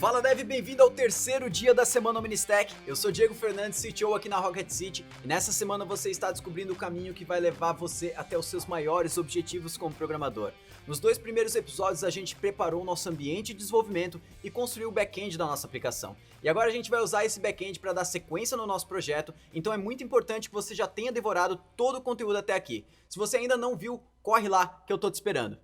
Fala Dev, bem-vindo ao terceiro dia da Semana OmniStack. Eu sou Diego Fernandes, CTO aqui na Rocket City, e nessa semana você está descobrindo o caminho que vai levar você até os seus maiores objetivos como programador. Nos dois primeiros episódios a gente preparou o nosso ambiente de desenvolvimento e construiu o back-end da nossa aplicação. E agora a gente vai usar esse back-end para dar sequência no nosso projeto, então é muito importante que você já tenha devorado todo o conteúdo até aqui. Se você ainda não viu, corre lá que eu tô te esperando.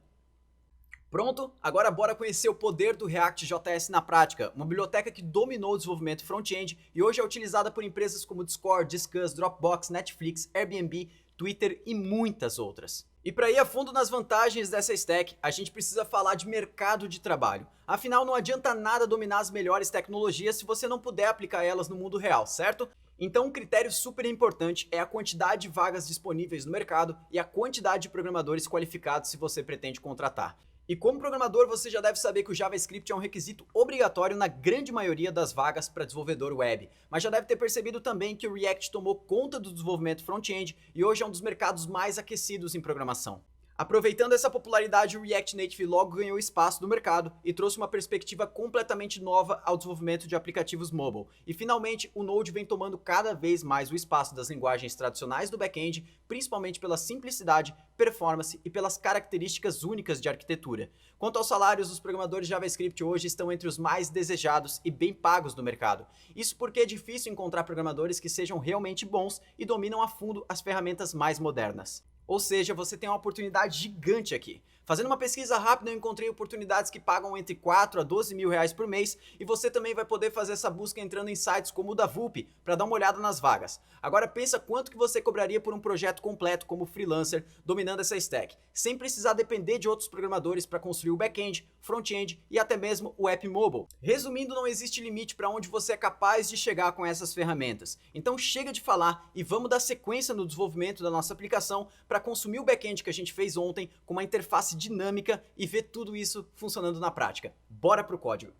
Pronto? Agora bora conhecer o poder do React.js na prática, uma biblioteca que dominou o desenvolvimento front-end e hoje é utilizada por empresas como Discord, Disqus, Dropbox, Netflix, Airbnb, Twitter e muitas outras. E para ir a fundo nas vantagens dessa stack, a gente precisa falar de mercado de trabalho. Afinal, não adianta nada dominar as melhores tecnologias se você não puder aplicar elas no mundo real, certo? Então um critério super importante é a quantidade de vagas disponíveis no mercado e a quantidade de programadores qualificados se você pretende contratar. E como programador, você já deve saber que o JavaScript é um requisito obrigatório na grande maioria das vagas para desenvolvedor web, mas já deve ter percebido também que o React tomou conta do desenvolvimento front-end e hoje é um dos mercados mais aquecidos em programação. Aproveitando essa popularidade, o React Native logo ganhou espaço no mercado e trouxe uma perspectiva completamente nova ao desenvolvimento de aplicativos mobile. E finalmente, o Node vem tomando cada vez mais o espaço das linguagens tradicionais do back-end, principalmente pela simplicidade, performance e pelas características únicas de arquitetura. Quanto aos salários, os programadores JavaScript hoje estão entre os mais desejados e bem pagos do mercado. Isso porque é difícil encontrar programadores que sejam realmente bons e dominam a fundo as ferramentas mais modernas. Ou seja, você tem uma oportunidade gigante aqui. Fazendo uma pesquisa rápida, eu encontrei oportunidades que pagam entre 4 a 12 mil reais por mês e você também vai poder fazer essa busca entrando em sites como o da VUP para dar uma olhada nas vagas. Agora pensa quanto que você cobraria por um projeto completo como freelancer dominando essa stack, sem precisar depender de outros programadores para construir o back-end, front-end e até mesmo o app mobile. Resumindo, não existe limite para onde você é capaz de chegar com essas ferramentas. Então chega de falar e vamos dar sequência no desenvolvimento da nossa aplicação para consumir o back-end que a gente fez ontem com uma interface dinâmica e ver tudo isso funcionando na prática. Bora pro código!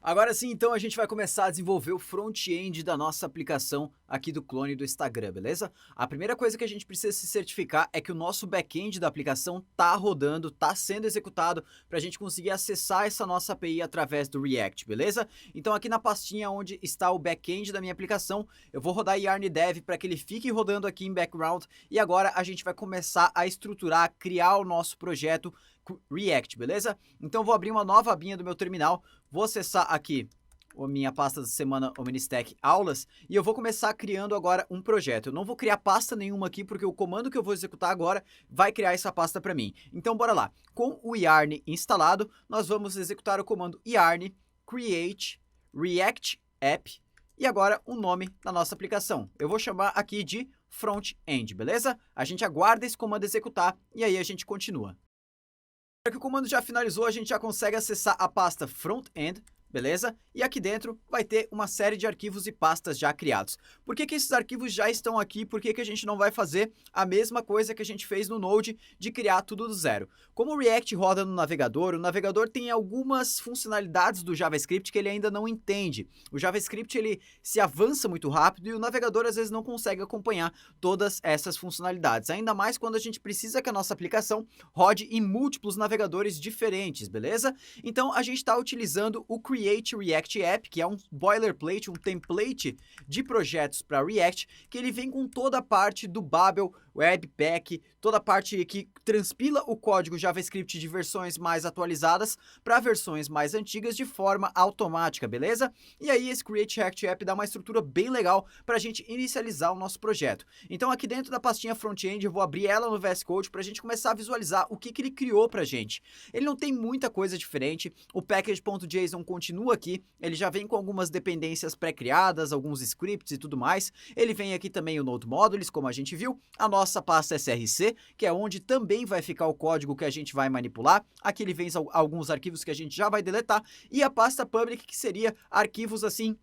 Agora sim, então a gente vai começar a desenvolver o front-end da nossa aplicação aqui do clone do Instagram, beleza? A primeira coisa que a gente precisa se certificar é que o nosso back-end da aplicação tá rodando, tá sendo executado para a gente conseguir acessar essa nossa API através do React, beleza? Então aqui na pastinha onde está o back-end da minha aplicação, eu vou rodar yarn dev para que ele fique rodando aqui em background e agora a gente vai começar a estruturar, criar o nosso projeto React, beleza? Então eu vou abrir uma nova abinha do meu terminal, vou acessar aqui a minha pasta da semana OmniStack aulas e eu vou começar criando agora um projeto. Eu não vou criar pasta nenhuma aqui porque o comando que eu vou executar agora vai criar essa pasta para mim. Então bora lá. Com o yarn instalado, nós vamos executar o comando yarn create react app e agora o nome da nossa aplicação. Eu vou chamar aqui de front-end, beleza? A gente aguarda esse comando executar e aí a gente continua. Para que o comando já finalizou, a gente já consegue acessar a pasta front-end, beleza? E aqui dentro vai ter uma série de arquivos e pastas já criados. Por que esses arquivos já estão aqui? Por que a gente não vai fazer a mesma coisa que a gente fez no Node de criar tudo do zero? Como o React roda no navegador, o navegador tem algumas funcionalidades do JavaScript que ele ainda não entende. O JavaScript ele se avança muito rápido e o navegador às vezes não consegue acompanhar todas essas funcionalidades. Ainda mais quando a gente precisa que a nossa aplicação rode em múltiplos navegadores diferentes, beleza? Então a gente está utilizando o Create React App, que é um boilerplate, um template de projetos para React, que ele vem com toda a parte do Babel, Webpack, toda a parte que transpila o código JavaScript de versões mais atualizadas para versões mais antigas de forma automática, beleza? E aí esse Create React App dá uma estrutura bem legal para a gente inicializar o nosso projeto. Então aqui dentro da pastinha front-end eu vou abrir ela no VS Code para a gente começar a visualizar o que ele criou para a gente. Ele não tem muita coisa diferente, o package.json continua aqui, ele já vem com algumas dependências pré-criadas, alguns scripts e tudo mais. Ele vem aqui também o Node Modules, como a gente viu, a nossa pasta src, que é onde também vai ficar o código que a gente vai manipular. Aqui ele vem alguns arquivos que a gente já vai deletar e a pasta public, que seria arquivos assim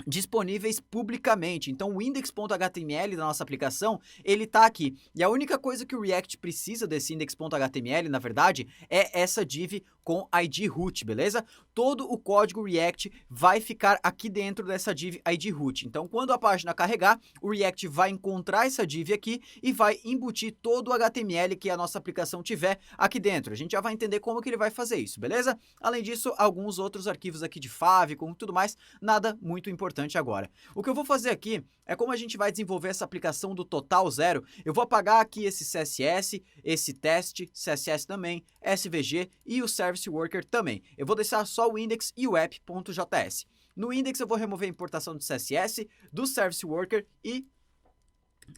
disponíveis publicamente. Então o index.html da nossa aplicação, ele tá aqui. E a única coisa que o React precisa desse index.html, na verdade, é essa div com ID root, beleza? Todo o código React vai ficar aqui dentro dessa div ID root. Então, quando a página carregar, o React vai encontrar essa div aqui e vai embutir todo o HTML que a nossa aplicação tiver aqui dentro. A gente já vai entender como que ele vai fazer isso, beleza? Além disso, alguns outros arquivos aqui de favicon e tudo mais, nada muito importante agora. O que eu vou fazer aqui é como a gente vai desenvolver essa aplicação do total zero, eu vou apagar aqui esse CSS, esse teste, CSS também, SVG e o Service Worker também. Eu vou deixar só o index e o app.js. No index eu vou remover a importação do CSS, do Service Worker e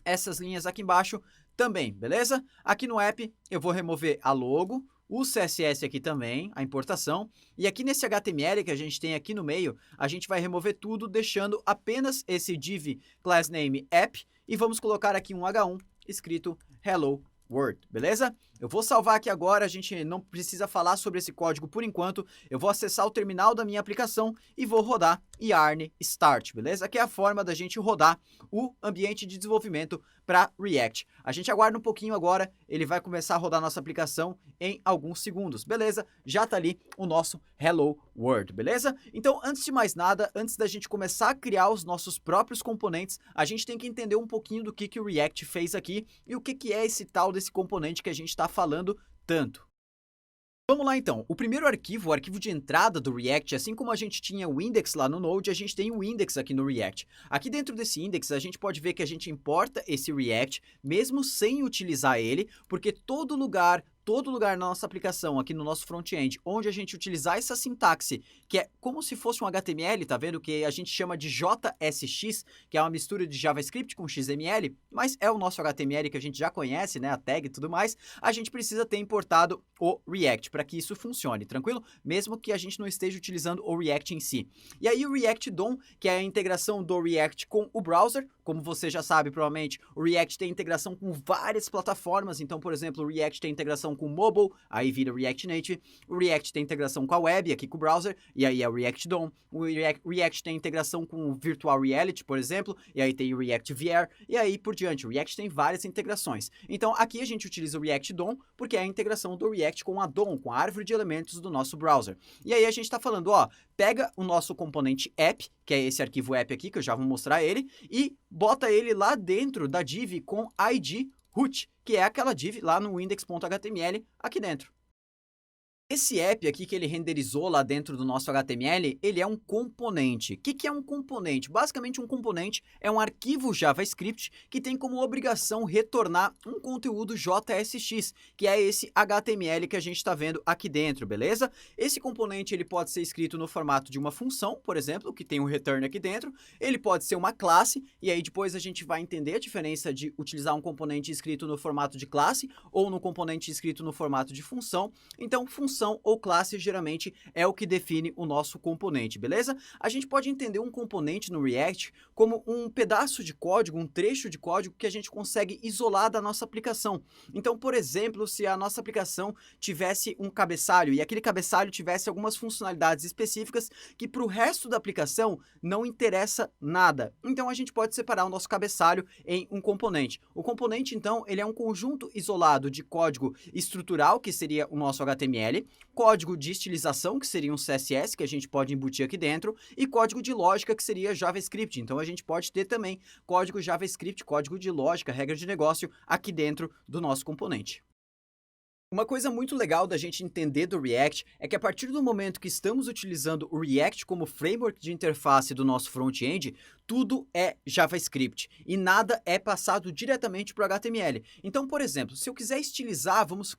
essas linhas aqui embaixo também, beleza? Aqui no app eu vou remover a logo, o CSS aqui também, a importação, e aqui nesse HTML que a gente tem aqui no meio, a gente vai remover tudo, deixando apenas esse div class name app, e vamos colocar aqui um H1 escrito Hello World, beleza? Eu vou salvar aqui agora, a gente não precisa falar sobre esse código por enquanto, eu vou acessar o terminal da minha aplicação e vou rodar yarn start, beleza? Que é a forma da gente rodar o ambiente de desenvolvimento para React. A gente aguarda um pouquinho agora, ele vai começar a rodar nossa aplicação em alguns segundos, beleza? Já tá ali o nosso Hello World, beleza? Então, antes de mais nada, antes da gente começar a criar os nossos próprios componentes, a gente tem que entender um pouquinho do que o React fez aqui e o que é esse tal desse componente que a gente está falando tanto. Vamos lá então, o primeiro arquivo, o arquivo de entrada do React, assim como a gente tinha o index lá no Node, a gente tem o index aqui no React. Aqui dentro desse index a gente pode ver que a gente importa esse React, mesmo sem utilizar ele, porque todo lugar na nossa aplicação, aqui no nosso front-end, onde a gente utilizar essa sintaxe, que é como se fosse um HTML, tá vendo? Que a gente chama de JSX, que é uma mistura de JavaScript com XML, mas é o nosso HTML que a gente já conhece, né? A tag e tudo mais. A gente precisa ter importado o React para que isso funcione, tranquilo? Mesmo que a gente não esteja utilizando o React em si. E aí o React DOM, que é a integração do React com o browser, como você já sabe, provavelmente, o React tem integração com várias plataformas. Então, por exemplo, o React tem integração com o mobile, aí vira React Native. O React tem integração com a web, aqui com o browser, e aí é o React DOM. O React tem integração com o Virtual Reality, por exemplo, e aí tem o React VR, e aí por diante. O React tem várias integrações. Então, aqui a gente utiliza o React DOM, porque é a integração do React com a DOM, com a árvore de elementos do nosso browser. E aí a gente está falando, ó, pega o nosso componente app, que é esse arquivo app aqui, que eu já vou mostrar ele, e bota ele lá dentro da div com ID root, que é aquela div lá no index.html aqui dentro. Esse app aqui que ele renderizou lá dentro do nosso HTML, ele é um componente. O que é um componente? Basicamente, um componente é um arquivo JavaScript que tem como obrigação retornar um conteúdo JSX, que é esse HTML que a gente está vendo aqui dentro, beleza? Esse componente ele pode ser escrito no formato de uma função, por exemplo, que tem um return aqui dentro. Ele pode ser uma classe, e aí depois a gente vai entender a diferença de utilizar um componente escrito no formato de classe ou no componente escrito no formato de função. Então, função ou classe geralmente é o que define o nosso componente, beleza? A gente pode entender um componente no React como um pedaço de código, um trecho de código que a gente consegue isolar da nossa aplicação. Então, por exemplo, se a nossa aplicação tivesse um cabeçalho e aquele cabeçalho tivesse algumas funcionalidades específicas que para o resto da aplicação não interessa nada. Então, a gente pode separar o nosso cabeçalho em um componente. O componente, então, ele é um conjunto isolado de código estrutural, que seria o nosso HTML, código de estilização, que seria um CSS, que a gente pode embutir aqui dentro, e código de lógica, que seria JavaScript. Então, a gente pode ter também código JavaScript, código de lógica, regra de negócio, aqui dentro do nosso componente. Uma coisa muito legal da gente entender do React é que a partir do momento que estamos utilizando o React como framework de interface do nosso front-end, tudo é JavaScript e nada é passado diretamente para o HTML. Então, por exemplo, se eu quiser estilizar, vamos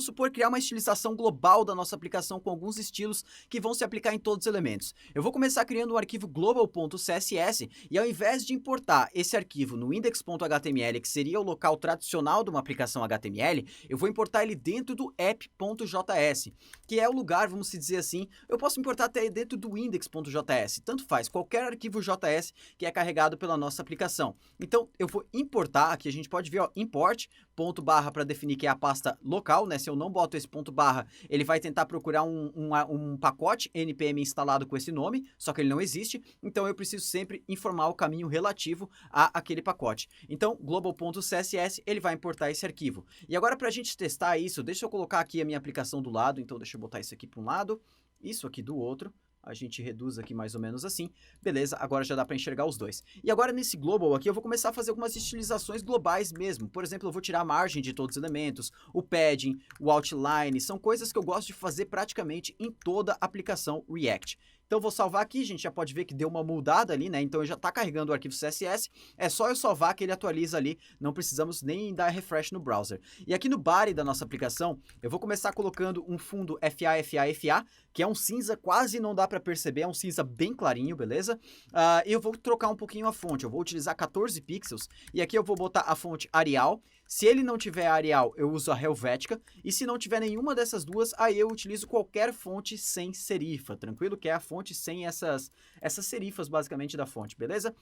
supor criar uma estilização global da nossa aplicação com alguns estilos que vão se aplicar em todos os elementos. Eu vou começar criando um arquivo global.css e ao invés de importar esse arquivo no index.html, que seria o local tradicional de uma aplicação HTML, eu vou importar ele dentro do app.js, que é o lugar, vamos dizer assim, eu posso importar até dentro do index.js, tanto faz, qualquer arquivo JS que é carregado pela nossa aplicação. Então, eu vou importar, aqui a gente pode ver, ó, import, ponto barra para definir que é a pasta local, né? Se eu não boto esse ponto barra, ele vai tentar procurar um pacote npm instalado com esse nome, só que ele não existe, então eu preciso sempre informar o caminho relativo a aquele pacote. Então, global.css, ele vai importar esse arquivo. E agora, para a gente testar isso, deixa eu colocar aqui a minha aplicação do lado, então deixa eu botar isso aqui para um lado, isso aqui do outro. A gente reduz aqui mais ou menos assim. Beleza, agora já dá para enxergar os dois. E agora nesse global aqui eu vou começar a fazer algumas estilizações globais mesmo. Por exemplo, eu vou tirar a margem de todos os elementos, o padding, o outline, são coisas que eu gosto de fazer praticamente em toda a aplicação React. Então, vou salvar aqui, a gente já pode ver que deu uma mudada ali, né? Então, já está carregando o arquivo CSS, é só eu salvar que ele atualiza ali, não precisamos nem dar refresh no browser. E aqui no body da nossa aplicação, eu vou começar colocando um fundo FA, que é um cinza, quase não dá para perceber, é um cinza bem clarinho, beleza? Eu vou trocar um pouquinho a fonte, eu vou utilizar 14 pixels, e aqui eu vou botar a fonte Arial. Se ele não tiver Arial, eu uso a Helvetica, e se não tiver nenhuma dessas duas, aí eu utilizo qualquer fonte sem serifa, tranquilo? Que é a fonte sem essas serifas, basicamente, da fonte, beleza?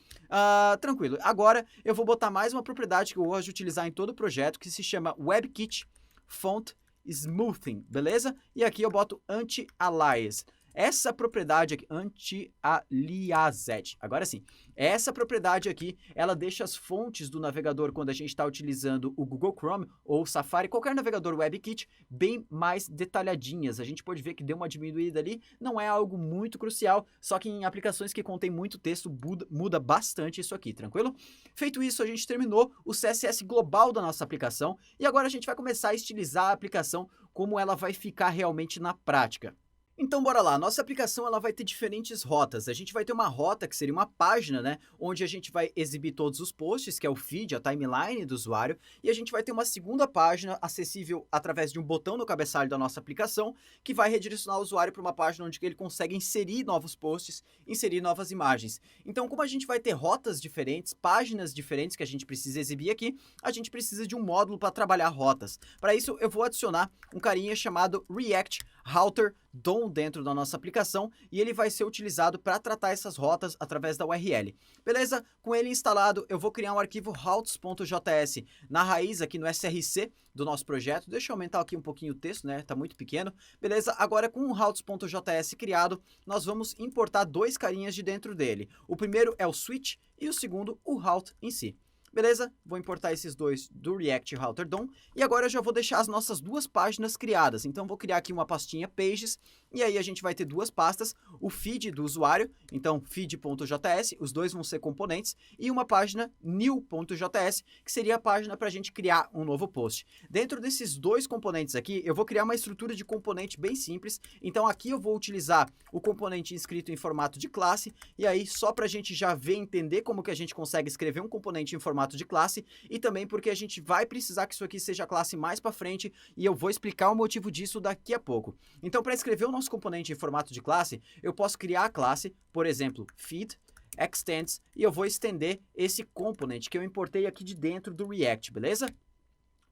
Tranquilo. Agora, eu vou botar mais uma propriedade que eu gosto de utilizar em todo o projeto, que se chama WebKit Font Smoothing, beleza? E aqui eu boto Anti-Alias. Essa propriedade aqui, anti-aliased, agora sim, essa propriedade aqui, ela deixa as fontes do navegador quando a gente está utilizando o Google Chrome ou Safari, qualquer navegador WebKit, bem mais detalhadinhas. A gente pode ver que deu uma diminuída ali, não é algo muito crucial, só que em aplicações que contém muito texto muda bastante isso aqui, tranquilo? Feito isso, a gente terminou o CSS global da nossa aplicação e agora a gente vai começar a estilizar a aplicação como ela vai ficar realmente na prática. Então bora lá, nossa aplicação ela vai ter diferentes rotas, a gente vai ter uma rota que seria uma página, né, onde a gente vai exibir todos os posts, que é o feed, a timeline do usuário, e a gente vai ter uma segunda página acessível através de um botão no cabeçalho da nossa aplicação, que vai redirecionar o usuário para uma página onde ele consegue inserir novos posts, inserir novas imagens. Então como a gente vai ter rotas diferentes, páginas diferentes que a gente precisa exibir aqui, a gente precisa de um módulo para trabalhar rotas. Para isso eu vou adicionar um carinha chamado React Router DOM dentro da nossa aplicação e ele vai ser utilizado para tratar essas rotas através da URL. Beleza? Com ele instalado, eu vou criar um arquivo routes.js na raiz aqui no src do nosso projeto. Deixa eu aumentar aqui um pouquinho o texto, né? Tá muito pequeno. Beleza? Agora com o routes.js criado, nós vamos importar dois carinhas de dentro dele. O primeiro é o switch e o segundo o route em si. Beleza? Vou importar esses dois do React Router DOM e agora eu já vou deixar as nossas duas páginas criadas. Então vou criar aqui uma pastinha Pages e aí a gente vai ter duas pastas, o feed do usuário, então feed.js, os dois vão ser componentes, e uma página new.js, que seria a página para a gente criar um novo post. Dentro desses dois componentes aqui, eu vou criar uma estrutura de componente bem simples, então aqui eu vou utilizar o componente inscrito em formato de classe, e aí só para a gente já ver e entender como que a gente consegue escrever um componente em formato de classe, e também porque a gente vai precisar que isso aqui seja classe mais para frente, e eu vou explicar o motivo disso daqui a pouco. Então para escrever o nosso componente em formato de classe, eu posso criar a classe, por exemplo, feed, extends, e eu vou estender esse component que eu importei aqui de dentro do React, beleza?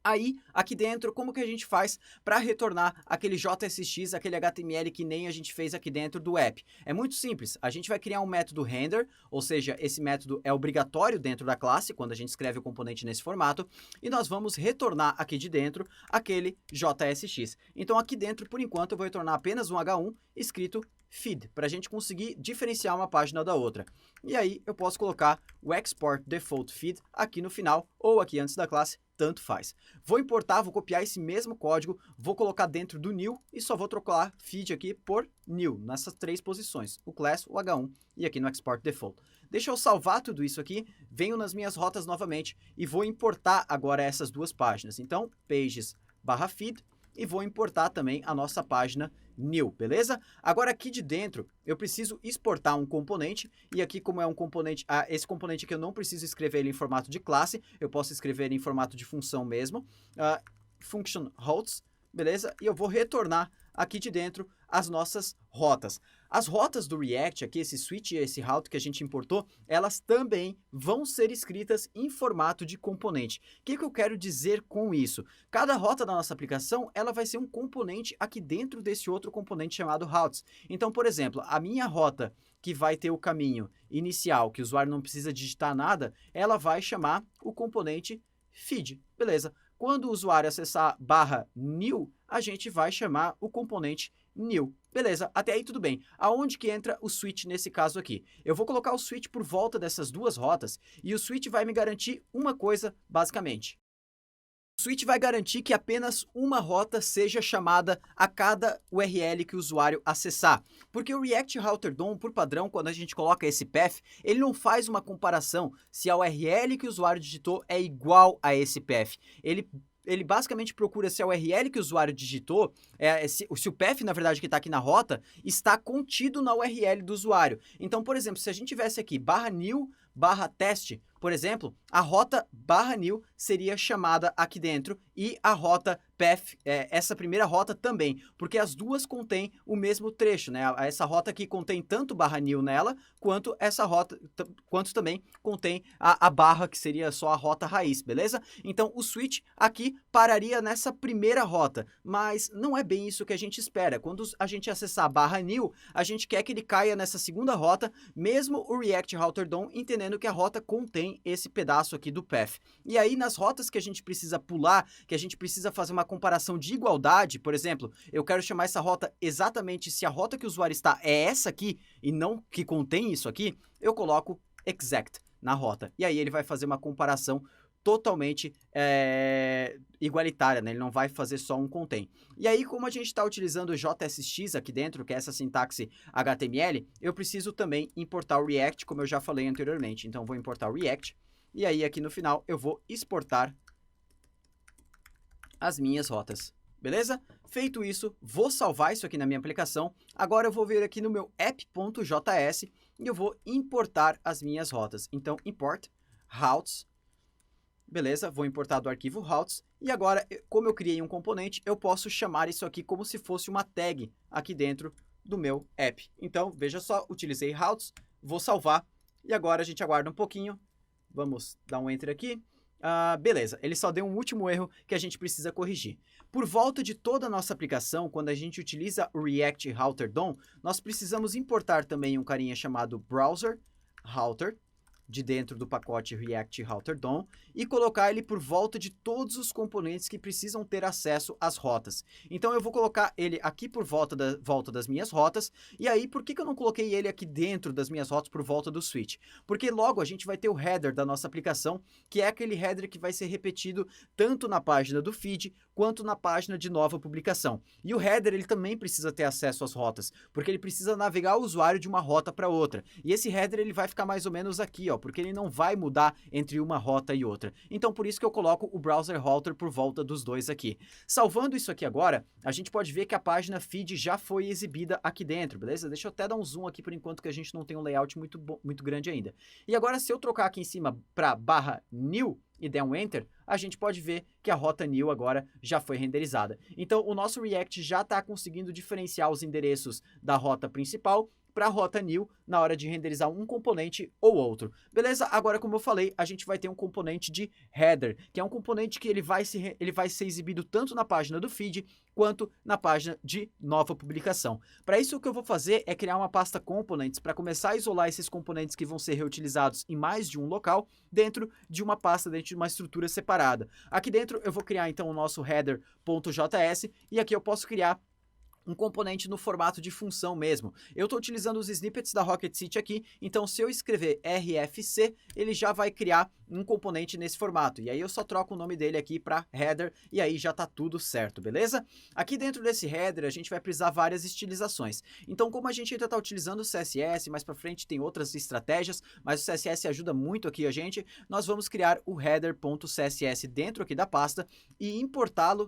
Aí, aqui dentro, como que a gente faz para retornar aquele JSX, aquele HTML que nem a gente fez aqui dentro do app? É muito simples, a gente vai criar um método render, ou seja, esse método é obrigatório dentro da classe, quando a gente escreve o componente nesse formato, e nós vamos retornar aqui de dentro aquele JSX. Então aqui dentro, por enquanto, eu vou retornar apenas um H1 escrito feed, para a gente conseguir diferenciar uma página da outra. E aí eu posso colocar o export default feed aqui no final, ou aqui antes da classe, tanto faz. Vou importar, vou copiar esse mesmo código, vou colocar dentro do new e só vou trocar feed aqui por new, nessas três posições, o class, o H1 e aqui no export default. Deixa eu salvar tudo isso aqui, venho nas minhas rotas novamente e vou importar agora essas duas páginas. Então, pages/feed e vou importar também a nossa página new, beleza? Agora aqui de dentro eu preciso exportar um componente e aqui como é um componente, esse componente aqui eu não preciso escrever ele em formato de classe, eu posso escrever ele em formato de função mesmo, function routes, beleza? E eu vou retornar aqui de dentro as nossas rotas. As rotas do React, aqui esse switch e esse route que a gente importou, elas também vão ser escritas em formato de componente. O que eu quero dizer com isso? Cada rota da nossa aplicação, ela vai ser um componente aqui dentro desse outro componente chamado routes. Então, por exemplo, a minha rota que vai ter o caminho inicial, que o usuário não precisa digitar nada, ela vai chamar o componente feed, beleza? Quando o usuário acessar /new, a gente vai chamar o componente new. Beleza, até aí tudo bem. Aonde que entra o switch nesse caso aqui? Eu vou colocar o switch por volta dessas duas rotas e o switch vai me garantir uma coisa, basicamente. O switch vai garantir que apenas uma rota seja chamada a cada URL que o usuário acessar. Porque o React Router DOM, por padrão, quando a gente coloca esse path, ele não faz uma comparação se a URL que o usuário digitou é igual a esse path. Ele basicamente procura se a URL que o usuário digitou, se o path, na verdade, que está aqui na rota, está contido na URL do usuário. Então, por exemplo, se a gente tivesse aqui /new /test, por exemplo, a rota /new seria chamada aqui dentro e a rota path, essa primeira rota também, porque as duas contêm o mesmo trecho, né? Essa rota aqui contém tanto /new nela, quanto essa rota, quanto também contém a barra, que seria só a rota raiz, beleza? Então, o switch aqui pararia nessa primeira rota, mas não é bem isso que a gente espera. Quando a gente acessar /new, a gente quer que ele caia nessa segunda rota, mesmo o React Router DOM entendendo que a rota contém esse pedaço aqui do path. E aí, nas rotas que a gente precisa pular, que a gente precisa fazer uma comparação de igualdade, por exemplo, eu quero chamar essa rota exatamente se a rota que o usuário está é essa aqui e não que contém isso aqui, eu coloco exact na rota. E aí ele vai fazer uma comparação totalmente igualitária, né? Ele não vai fazer só um contém. E aí, como a gente está utilizando o JSX aqui dentro, que é essa sintaxe HTML, eu preciso também importar o React, como eu já falei anteriormente. Então, vou importar o React, e aí aqui no final eu vou exportar as minhas rotas, beleza? Feito isso, vou salvar isso aqui na minha aplicação. Agora eu vou vir aqui no meu app.js e eu vou importar as minhas rotas. Então, import routes. Beleza, vou importar do arquivo routes. E agora, como eu criei um componente, eu posso chamar isso aqui como se fosse uma tag aqui dentro do meu app. Então, veja só, utilizei routes, vou salvar. E agora a gente aguarda um pouquinho. Vamos dar um enter aqui. Beleza, ele só deu um último erro que a gente precisa corrigir. Por volta de toda a nossa aplicação, quando a gente utiliza o React Router DOM, nós precisamos importar também um carinha chamado Browser Router, de dentro do pacote React Router DOM, e colocar ele por volta de todos os componentes que precisam ter acesso às rotas. Então eu vou colocar ele aqui por volta das minhas rotas, e aí por que eu não coloquei ele aqui dentro das minhas rotas por volta do switch? Porque logo a gente vai ter o header da nossa aplicação, que é aquele header que vai ser repetido tanto na página do feed, quanto na página de nova publicação. E o header ele também precisa ter acesso às rotas, porque ele precisa navegar o usuário de uma rota para outra. E esse header ele vai ficar mais ou menos aqui, ó, porque ele não vai mudar entre uma rota e outra. Então, por isso que eu coloco o Browser Router por volta dos dois aqui. Salvando isso aqui agora, a gente pode ver que a página feed já foi exibida aqui dentro, beleza? Deixa eu até dar um zoom aqui por enquanto, que a gente não tem um layout muito grande ainda. E agora, se eu trocar aqui em cima para /new e der um enter, a gente pode ver que a rota new agora já foi renderizada. Então, o nosso React já está conseguindo diferenciar os endereços da rota principal para a rota new na hora de renderizar um componente ou outro. Beleza? Agora, como eu falei, a gente vai ter um componente de header, que é um componente que ele vai ser exibido tanto na página do feed quanto na página de nova publicação. Para isso, o que eu vou fazer é criar uma pasta components para começar a isolar esses componentes que vão ser reutilizados em mais de um local dentro de uma pasta, dentro de uma estrutura separada. Aqui dentro eu vou criar então o nosso header.js e aqui eu posso criar um componente no formato de função mesmo. Eu estou utilizando os snippets da Rocket City aqui, então se eu escrever RFC, ele já vai criar um componente nesse formato. E aí eu só troco o nome dele aqui para header e aí já está tudo certo, beleza? Aqui dentro desse header a gente vai precisar várias estilizações. Então, como a gente ainda está utilizando o CSS, mais para frente tem outras estratégias, mas o CSS ajuda muito aqui a gente, nós vamos criar o header.css dentro aqui da pasta e importá-lo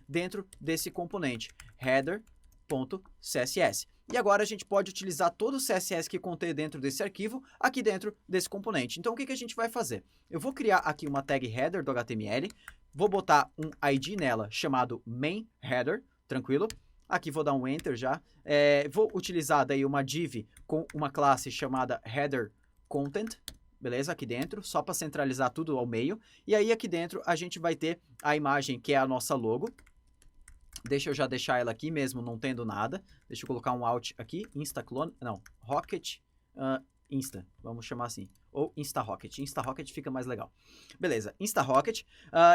dentro desse componente header.css. E agora a gente pode utilizar todo o CSS que contém dentro desse arquivo aqui dentro desse componente. Então o que a gente vai fazer? Eu vou criar aqui uma tag header do HTML, vou botar um ID nela chamado main header, tranquilo? Aqui vou dar um enter já. Vou utilizar daí uma div com uma classe chamada header content, beleza? Aqui dentro, só para centralizar tudo ao meio. E aí aqui dentro a gente vai ter a imagem que é a nossa logo. Deixa eu já deixar ela aqui mesmo, não tendo nada. Deixa eu colocar um alt aqui, instaclone, não, rocket, insta, vamos chamar assim. Ou instarocket, instarocket fica mais legal. Beleza, instarocket,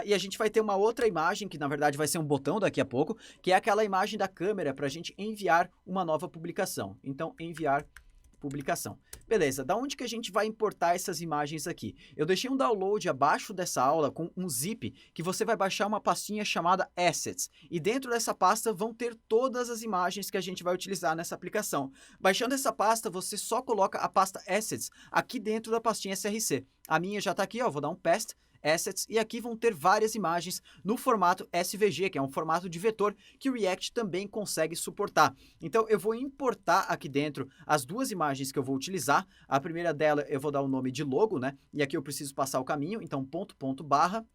e a gente vai ter uma outra imagem, que na verdade vai ser um botão daqui a pouco, que é aquela imagem da câmera para a gente enviar uma nova publicação. Então, enviar publicação. Beleza, da onde que a gente vai importar essas imagens aqui? Eu deixei um download abaixo dessa aula com um zip que você vai baixar uma pastinha chamada Assets. E dentro dessa pasta vão ter todas as imagens que a gente vai utilizar nessa aplicação. Baixando essa pasta, você só coloca a pasta Assets aqui dentro da pastinha SRC. A minha já está aqui, ó, vou dar um paste. Assets, e aqui vão ter várias imagens no formato SVG, que é um formato de vetor que o React também consegue suportar. Então eu vou importar aqui dentro as duas imagens que eu vou utilizar. A primeira dela eu vou dar o nome de logo, né? E aqui eu preciso passar o caminho, então barra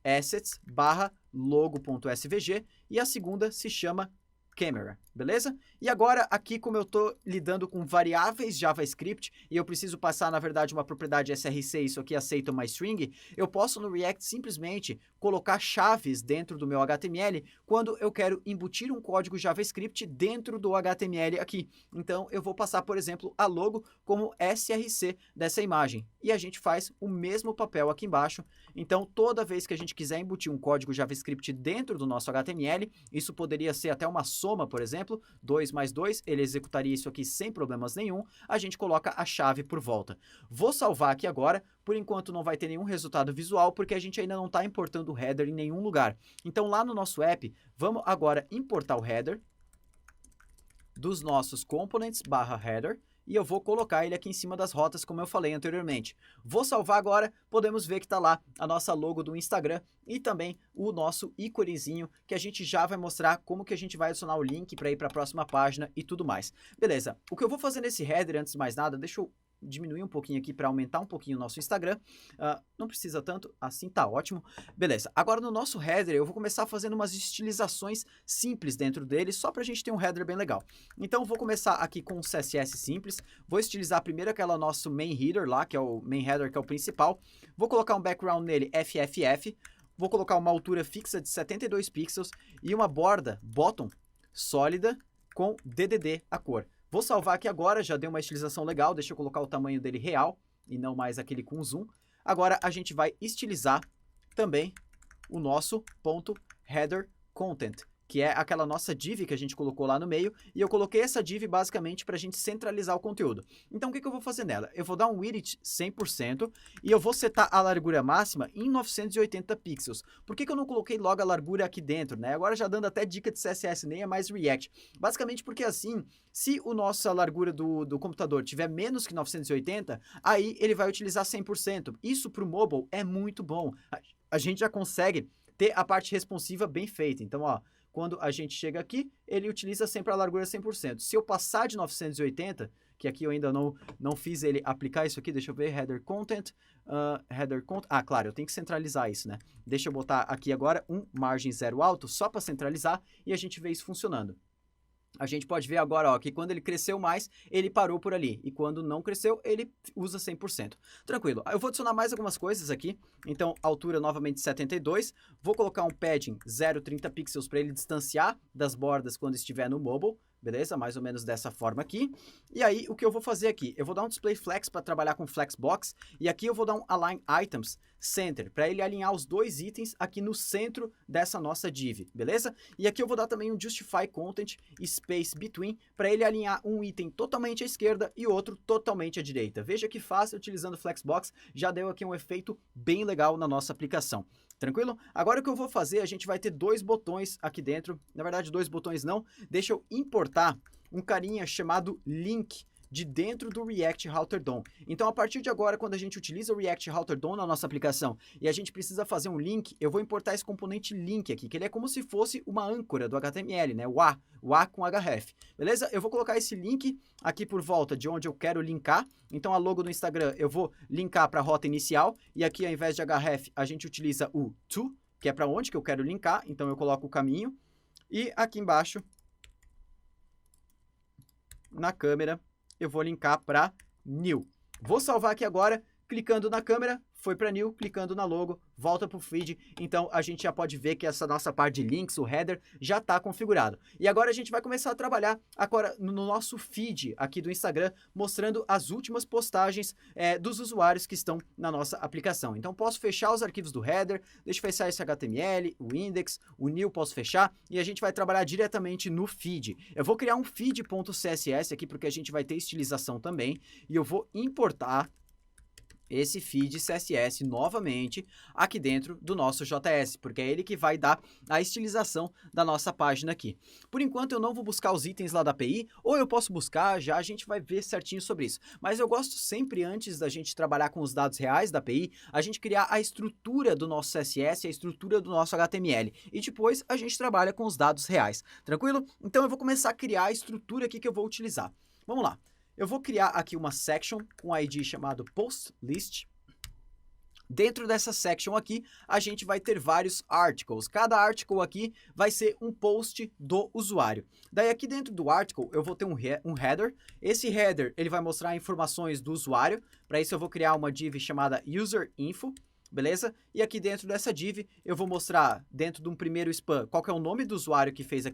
assets barra logo.svg, e a segunda se chama camera, beleza? E agora aqui, como eu estou lidando com variáveis JavaScript e eu preciso passar, na verdade, uma propriedade SRC, isso aqui aceita uma string, eu posso no React simplesmente colocar chaves dentro do meu HTML quando eu quero embutir um código JavaScript dentro do HTML aqui. Então eu vou passar, por exemplo, a logo como SRC dessa imagem. E a gente faz o mesmo papel aqui embaixo. Então toda vez que a gente quiser embutir um código JavaScript dentro do nosso HTML, isso poderia ser até uma soma, por exemplo, 2 mais 2, ele executaria isso aqui sem problemas nenhum, a gente coloca a chave por volta. Vou salvar aqui agora, por enquanto não vai ter nenhum resultado visual, porque a gente ainda não está importando o header em nenhum lugar. Então lá no nosso app, vamos agora importar o header dos nossos components barra header, e eu vou colocar ele aqui em cima das rotas, como eu falei anteriormente. Vou salvar agora, podemos ver que está lá a nossa logo do Instagram e também o nosso íconezinho, que a gente já vai mostrar como que a gente vai adicionar o link para ir para a próxima página e tudo mais. Beleza, o que eu vou fazer nesse header, antes de mais nada, deixa eu diminuir um pouquinho aqui para aumentar um pouquinho o nosso Instagram. Não precisa tanto, assim tá ótimo. Beleza, agora no nosso header eu vou começar fazendo umas estilizações simples dentro dele, só para a gente ter um header bem legal. Então vou começar aqui com um CSS simples, vou estilizar primeiro aquela nosso main header lá, que é o main header, que é o principal. Vou colocar um background nele FFF, vou colocar uma altura fixa de 72 pixels e uma borda bottom sólida com DDD a cor. Vou salvar aqui agora, já deu uma estilização legal, deixa eu colocar o tamanho dele real e não mais aquele com zoom. Agora a gente vai estilizar também o nosso ponto header content, que é aquela nossa div que a gente colocou lá no meio, e eu coloquei essa div basicamente para a gente centralizar o conteúdo. Então o que eu vou fazer nela? Eu vou dar um width 100% e eu vou setar a largura máxima em 980 pixels. Por que eu não coloquei logo a largura aqui dentro, né? Agora já dando até dica de CSS, nem é mais React. Basicamente porque assim, se a nossa largura do computador tiver menos que 980, aí ele vai utilizar 100%. Isso para o mobile é muito bom. A gente já consegue ter a parte responsiva bem feita. Então, ó, quando a gente chega aqui, ele utiliza sempre a largura 100%. Se eu passar de 980, que aqui eu ainda não fiz ele aplicar isso aqui, deixa eu ver, header content, claro, eu tenho que centralizar isso, né? Deixa eu botar aqui agora um margem zero alto, só para centralizar, e a gente vê isso funcionando. A gente pode ver agora, ó, que quando ele cresceu mais, ele parou por ali. E quando não cresceu, ele usa 100%. Tranquilo. Eu vou adicionar mais algumas coisas aqui. Então, altura novamente 72. Vou colocar um padding 0,30 pixels para ele distanciar das bordas quando estiver no mobile. Beleza? Mais ou menos dessa forma aqui. E aí, o que eu vou fazer aqui? Eu vou dar um display flex para trabalhar com flexbox. E aqui eu vou dar um align items center, para ele alinhar os dois itens aqui no centro dessa nossa div, beleza? E aqui eu vou dar também um justify content space between, para ele alinhar um item totalmente à esquerda e outro totalmente à direita. Veja que fácil, utilizando o flexbox, já deu aqui um efeito bem legal na nossa aplicação. Tranquilo? Agora o que eu vou fazer, a gente vai ter dois botões aqui dentro. Na verdade, dois botões não. Deixa eu importar um carinha chamado link de dentro do React Router DOM. Então, a partir de agora, quando a gente utiliza o React Router DOM na nossa aplicação e a gente precisa fazer um link, eu vou importar esse componente link aqui, que ele é como se fosse uma âncora do HTML, né? O A com href. Beleza? Eu vou colocar esse link aqui por volta de onde eu quero linkar. Então, a logo do Instagram eu vou linkar para a rota inicial, e aqui ao invés de href, a gente utiliza o to, que é para onde que eu quero linkar, então eu coloco o caminho, e aqui embaixo, na câmera, eu vou linkar para New. Vou salvar aqui agora, clicando na câmera, foi para New, clicando na logo, volta para o feed, então a gente já pode ver que essa nossa parte de links, o header, já está configurado. E agora a gente vai começar a trabalhar agora no nosso feed aqui do Instagram, mostrando as últimas postagens dos usuários que estão na nossa aplicação. Então posso fechar os arquivos do header, deixa eu fechar esse HTML, o index, o new posso fechar, e a gente vai trabalhar diretamente no feed. Eu vou criar um feed.css aqui, porque a gente vai ter estilização também, e eu vou importar esse feed CSS novamente aqui dentro do nosso JS, porque é ele que vai dar a estilização da nossa página aqui. Por enquanto eu não vou buscar os itens lá da API, ou eu posso buscar, já a gente vai ver certinho sobre isso. Mas eu gosto sempre, antes da gente trabalhar com os dados reais da API, a gente criar a estrutura do nosso CSS, a estrutura do nosso HTML, e depois a gente trabalha com os dados reais. Tranquilo? Então eu vou começar a criar a estrutura aqui que eu vou utilizar. Vamos lá. Eu vou criar aqui uma section com ID chamado PostList. Dentro dessa section aqui, a gente vai ter vários articles. Cada article aqui vai ser um post do usuário. Daí aqui dentro do article, eu vou ter um header. Esse header, ele vai mostrar informações do usuário. Para isso eu vou criar uma div chamada UserInfo. Beleza? E aqui dentro dessa div, eu vou mostrar dentro de um primeiro spam qual que é o nome do usuário que fez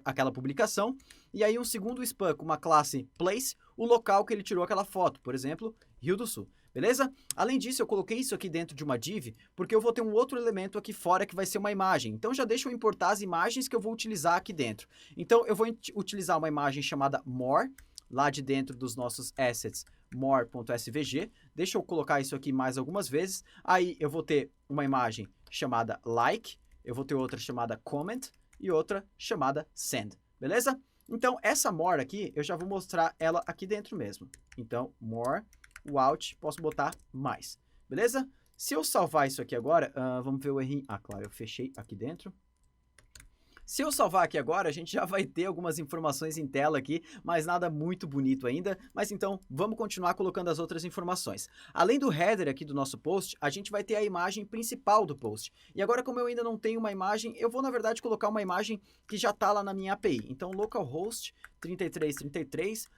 aquela publicação. E aí um segundo spam com uma classe place, o local que ele tirou aquela foto, por exemplo, Rio do Sul. Beleza? Além disso, eu coloquei isso aqui dentro de uma div, porque eu vou ter um outro elemento aqui fora que vai ser uma imagem. Então já deixa eu importar as imagens que eu vou utilizar aqui dentro. Então eu vou utilizar uma imagem chamada more, lá de dentro dos nossos assets, more.svg. Deixa eu colocar isso aqui mais algumas vezes. Aí eu vou ter uma imagem chamada like, eu vou ter outra chamada comment e outra chamada send. Beleza? Então essa more aqui, eu já vou mostrar ela aqui dentro mesmo. Então more, o out, posso botar mais. Beleza? Se eu salvar isso aqui agora, vamos ver o errinho. Ah, claro, eu fechei aqui dentro. Se eu salvar aqui agora, a gente já vai ter algumas informações em tela aqui, mas nada muito bonito ainda. Mas então, vamos continuar colocando as outras informações. Além do header aqui do nosso post, a gente vai ter a imagem principal do post. E agora, como eu ainda não tenho uma imagem, eu vou, na verdade, colocar uma imagem que já está lá na minha API. Então, localhost 3333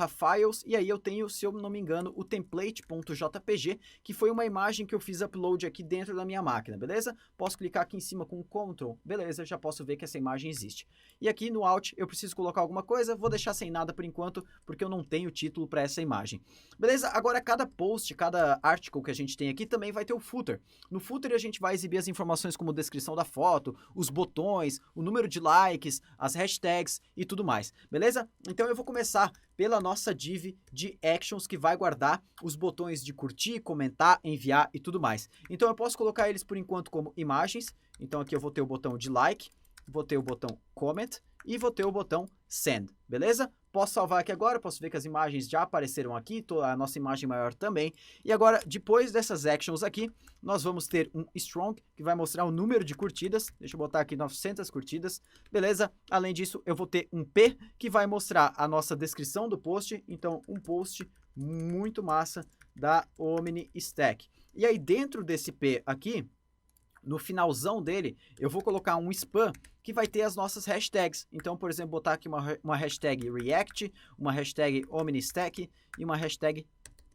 /files, e aí eu tenho, se eu não me engano, o template.jpg, que foi uma imagem que eu fiz upload aqui dentro da minha máquina, beleza? Posso clicar aqui em cima com Ctrl, beleza, já posso ver que essa imagem existe. E aqui no Alt eu preciso colocar alguma coisa, vou deixar sem nada por enquanto, porque eu não tenho título para essa imagem. Beleza? Agora cada post, cada article que a gente tem aqui também vai ter o footer. No footer a gente vai exibir as informações como descrição da foto, os botões, o número de likes, as hashtags e tudo mais, beleza? Então eu vou começar pela nossa div de actions que vai guardar os botões de curtir, comentar, enviar e tudo mais. Então eu posso colocar eles por enquanto como imagens. Então aqui eu vou ter o botão de like, vou ter o botão comment e vou ter o botão send, beleza? Posso salvar aqui agora, posso ver que as imagens já apareceram aqui, a nossa imagem maior também. E agora, depois dessas actions aqui, nós vamos ter um strong, que vai mostrar o número de curtidas. Deixa eu botar aqui 900 curtidas, beleza? Além disso, eu vou ter um P, que vai mostrar a nossa descrição do post. Então, um post muito massa da Omni Stack. E aí, dentro desse P aqui, no finalzão dele, eu vou colocar um spam que vai ter as nossas hashtags. Então, por exemplo, botar aqui uma hashtag React, uma hashtag OmniStack e uma hashtag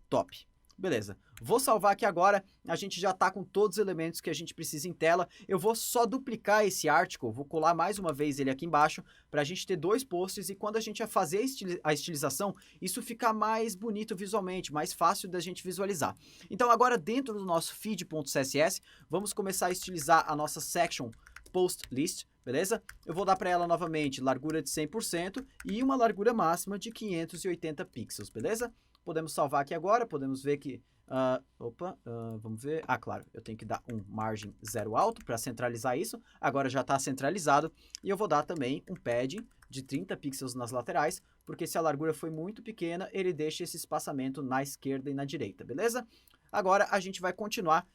Top. Beleza. Vou salvar aqui agora, a gente já está com todos os elementos que a gente precisa em tela. Eu vou só duplicar esse article, vou colar mais uma vez ele aqui embaixo, para a gente ter dois posts, e quando a gente fazer a estilização, isso fica mais bonito visualmente, mais fácil da gente visualizar. Então agora dentro do nosso feed.css, vamos começar a estilizar a nossa section PostList, beleza? Eu vou dar para ela novamente largura de 100% e uma largura máxima de 580 pixels, beleza? Podemos salvar aqui agora, podemos ver que... vamos ver... Ah, claro, eu tenho que dar um margem 0 alto para centralizar isso. Agora já está centralizado. E eu vou dar também um padding de 30 pixels nas laterais, porque se a largura foi muito pequena, ele deixa esse espaçamento na esquerda e na direita, beleza? Agora a gente vai continuar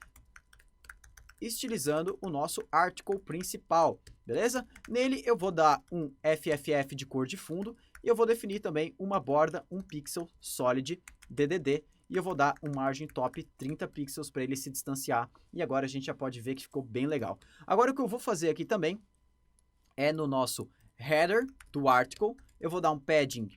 estilizando o nosso article principal, beleza? Nele eu vou dar um FFF de cor de fundo e eu vou definir também uma borda 1 pixel solid DDD e eu vou dar um margin top 30 pixels para ele se distanciar, e agora a gente já pode ver que ficou bem legal. Agora o que eu vou fazer aqui também é no nosso header do article, eu vou dar um padding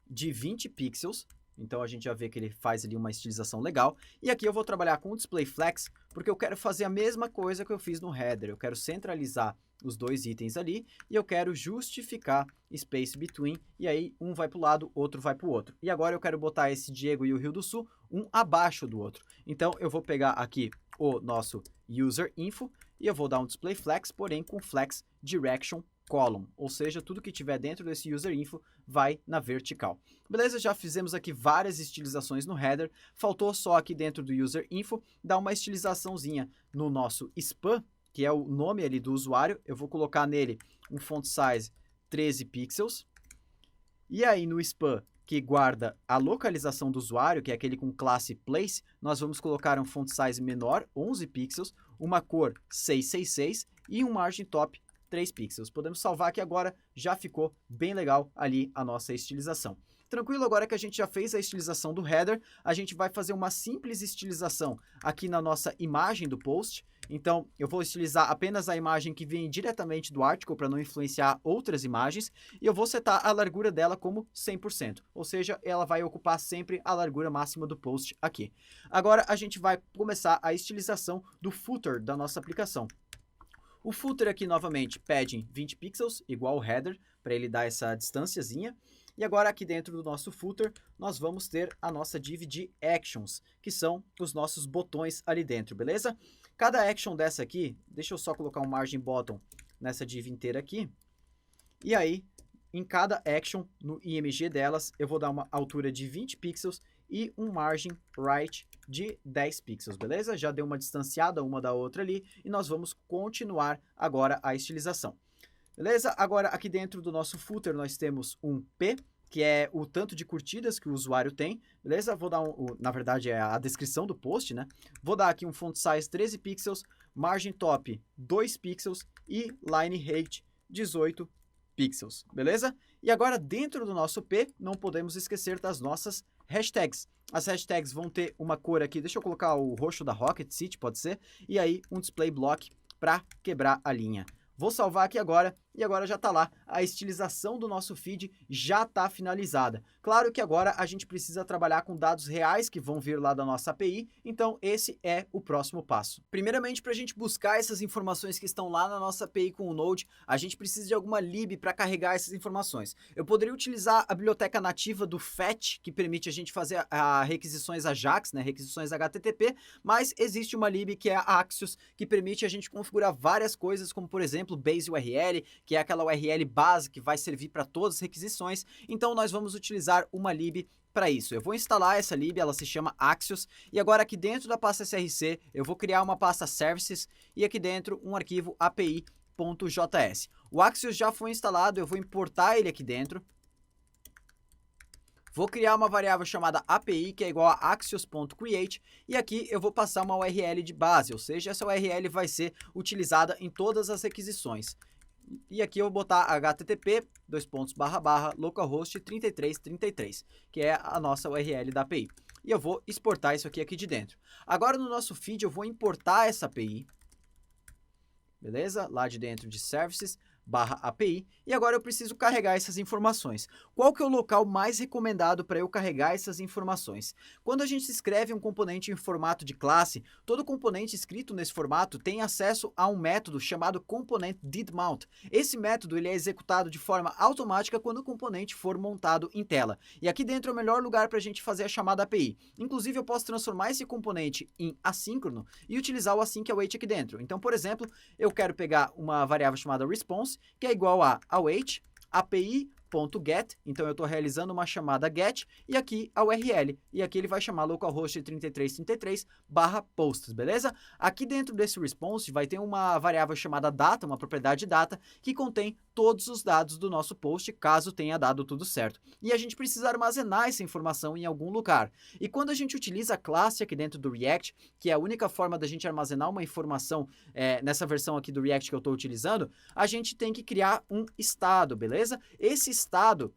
de 20 pixels, então a gente já vê que ele faz ali uma estilização legal, e aqui eu vou trabalhar com o display flex, porque eu quero fazer a mesma coisa que eu fiz no header, eu quero centralizar os dois itens ali, e eu quero justificar space between, e aí um vai para o lado, outro vai para o outro. E agora eu quero botar esse Diego e o Rio do Sul, um abaixo do outro. Então eu vou pegar aqui o nosso user info, e eu vou dar um display flex, porém com flex direction column, ou seja, tudo que tiver dentro desse user info vai na vertical. Beleza? Já fizemos aqui várias estilizações no header, faltou só aqui dentro do user info dar uma estilizaçãozinha no nosso span, que é o nome ali do usuário. Eu vou colocar nele um font size 13 pixels, e aí no span que guarda a localização do usuário, que é aquele com classe place, nós vamos colocar um font size menor, 11 pixels, uma cor 666 e um margin top 3 pixels. Podemos salvar aqui agora, já ficou bem legal ali a nossa estilização. Tranquilo, agora que a gente já fez a estilização do header, a gente vai fazer uma simples estilização aqui na nossa imagem do post. Então, eu vou estilizar apenas a imagem que vem diretamente do article para não influenciar outras imagens, e eu vou setar a largura dela como 100%, ou seja, ela vai ocupar sempre a largura máxima do post aqui. Agora, a gente vai começar a estilização do footer da nossa aplicação. O footer aqui, novamente, padding 20 pixels, igual o header, para ele dar essa distânciazinha. E agora aqui dentro do nosso footer, nós vamos ter a nossa div de actions, que são os nossos botões ali dentro, beleza? Cada action dessa aqui, deixa eu só colocar um margin bottom nessa div inteira aqui. E aí, em cada action, no IMG delas, eu vou dar uma altura de 20 pixels e um margin right de 10 pixels, beleza? Já deu uma distanciada uma da outra ali e nós vamos continuar agora a estilização. Beleza? Agora, aqui dentro do nosso footer, nós temos um P, que é o tanto de curtidas que o usuário tem, beleza? Vou dar na verdade, é a descrição do post, né? Vou dar aqui um font size 13 pixels, margin top 2 pixels e line height 18 pixels, beleza? E agora, dentro do nosso P, não podemos esquecer das nossas hashtags. As hashtags vão ter uma cor aqui, deixa eu colocar o roxo da Rocket City, pode ser? E aí, um display block para quebrar a linha. Vou salvar aqui agora, e agora já está lá, a estilização do nosso feed já está finalizada. Claro que agora a gente precisa trabalhar com dados reais que vão vir lá da nossa API, então esse é o próximo passo. Primeiramente, para a gente buscar essas informações que estão lá na nossa API com o Node, a gente precisa de alguma lib para carregar essas informações. Eu poderia utilizar a biblioteca nativa do Fetch, que permite a gente fazer requisições AJAX, né, requisições HTTP, mas existe uma lib que é a Axios, que permite a gente configurar várias coisas, como por exemplo, base URL, que é aquela URL base que vai servir para todas as requisições. Então nós vamos utilizar uma lib para isso. Eu vou instalar essa lib, ela se chama Axios, e agora aqui dentro da pasta src eu vou criar uma pasta services e aqui dentro um arquivo api.js. O Axios já foi instalado, eu vou importar ele aqui dentro. Vou criar uma variável chamada API, que é igual a axios.create, e aqui eu vou passar uma URL de base, ou seja, essa URL vai ser utilizada em todas as requisições. E aqui eu vou botar http://localhost 3333, que é a nossa URL da API. E eu vou exportar isso aqui de dentro. Agora no nosso feed eu vou importar essa API, beleza? Lá de dentro de services/API, e agora eu preciso carregar essas informações. Qual que é o local mais recomendado para eu carregar essas informações? Quando a gente escreve um componente em formato de classe, todo componente escrito nesse formato tem acesso a um método chamado component_didMount. Esse método ele é executado de forma automática quando o componente for montado em tela. E aqui dentro é o melhor lugar para a gente fazer a chamada API. Inclusive eu posso transformar esse componente em assíncrono e utilizar o async await aqui dentro. Então, por exemplo, eu quero pegar uma variável chamada response, que é igual a await api.get, então eu estou realizando uma chamada get, e aqui a URL, e aqui ele vai chamar localhost 3333/posts, beleza? Aqui dentro desse response vai ter uma variável chamada data, uma propriedade data, que contém todos os dados do nosso post, caso tenha dado tudo certo. E a gente precisa armazenar essa informação em algum lugar. E quando a gente utiliza a classe aqui dentro do React, que é a única forma da gente armazenar uma informação nessa versão aqui do React que eu estou utilizando, a gente tem que criar um estado, beleza? Esse estado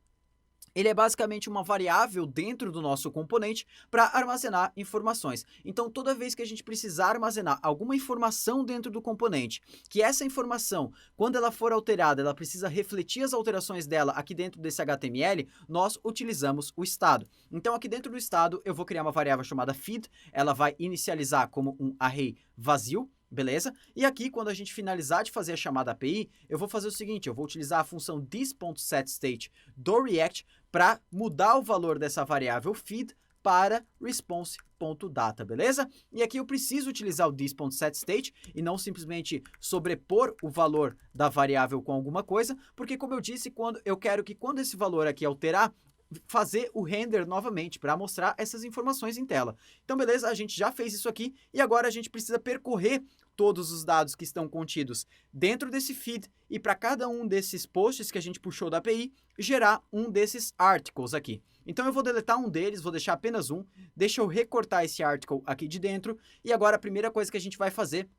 Ele é basicamente uma variável dentro do nosso componente para armazenar informações. Então, toda vez que a gente precisar armazenar alguma informação dentro do componente, que essa informação, quando ela for alterada, ela precisa refletir as alterações dela aqui dentro desse HTML, nós utilizamos o estado. Então, aqui dentro do estado, eu vou criar uma variável chamada feed, ela vai inicializar como um array vazio, beleza? E aqui, quando a gente finalizar de fazer a chamada API, eu vou fazer o seguinte, eu vou utilizar a função this.setState do React para mudar o valor dessa variável feed para response.data, beleza? E aqui eu preciso utilizar o this.setState e não simplesmente sobrepor o valor da variável com alguma coisa, porque como eu disse, eu quero que quando esse valor aqui alterar, fazer o render novamente para mostrar essas informações em tela. Então, beleza, a gente já fez isso aqui e agora a gente precisa percorrer todos os dados que estão contidos dentro desse feed e para cada um desses posts que a gente puxou da API, gerar um desses articles aqui. Então eu vou deletar um deles, vou deixar apenas um, deixa eu recortar esse article aqui de dentro e agora a primeira coisa que a gente vai fazer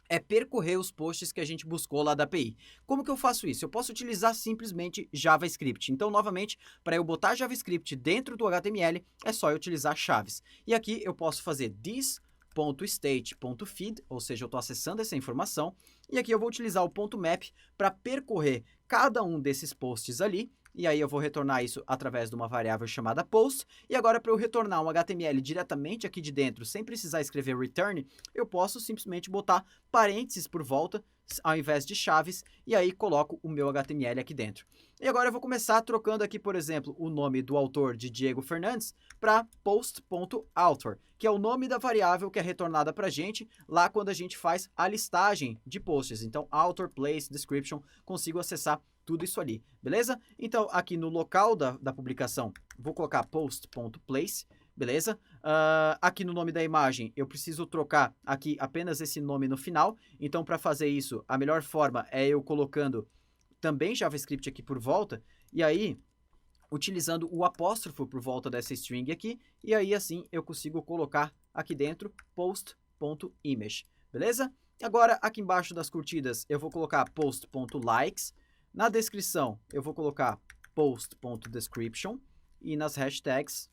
é percorrer os posts que a gente buscou lá da API. Como que eu faço isso? Eu posso utilizar simplesmente JavaScript. Então, novamente, para eu botar JavaScript dentro do HTML, é só eu utilizar chaves. E aqui eu posso fazer this.state.feed, ou seja, eu estou acessando essa informação, e aqui eu vou utilizar o .map para percorrer cada um desses posts ali, e aí eu vou retornar isso através de uma variável chamada post, e agora para eu retornar um HTML diretamente aqui de dentro, sem precisar escrever return, eu posso simplesmente botar parênteses por volta, ao invés de chaves, e aí coloco o meu HTML aqui dentro. E agora eu vou começar trocando aqui, por exemplo, o nome do autor de Diego Fernandes para post.author, que é o nome da variável que é retornada para a gente lá quando a gente faz a listagem de posts. Então, author, place, description, consigo acessar tudo isso ali, beleza? Então, aqui no local da publicação, vou colocar post.place, beleza? Aqui no nome da imagem, eu preciso trocar aqui apenas esse nome no final. Então, para fazer isso, a melhor forma é eu colocando também JavaScript aqui por volta, e aí, utilizando o apóstrofo por volta dessa string aqui, e aí, assim, eu consigo colocar aqui dentro post.image, beleza? Agora, aqui embaixo das curtidas, eu vou colocar post.likes. Na descrição, eu vou colocar post.description e nas hashtags,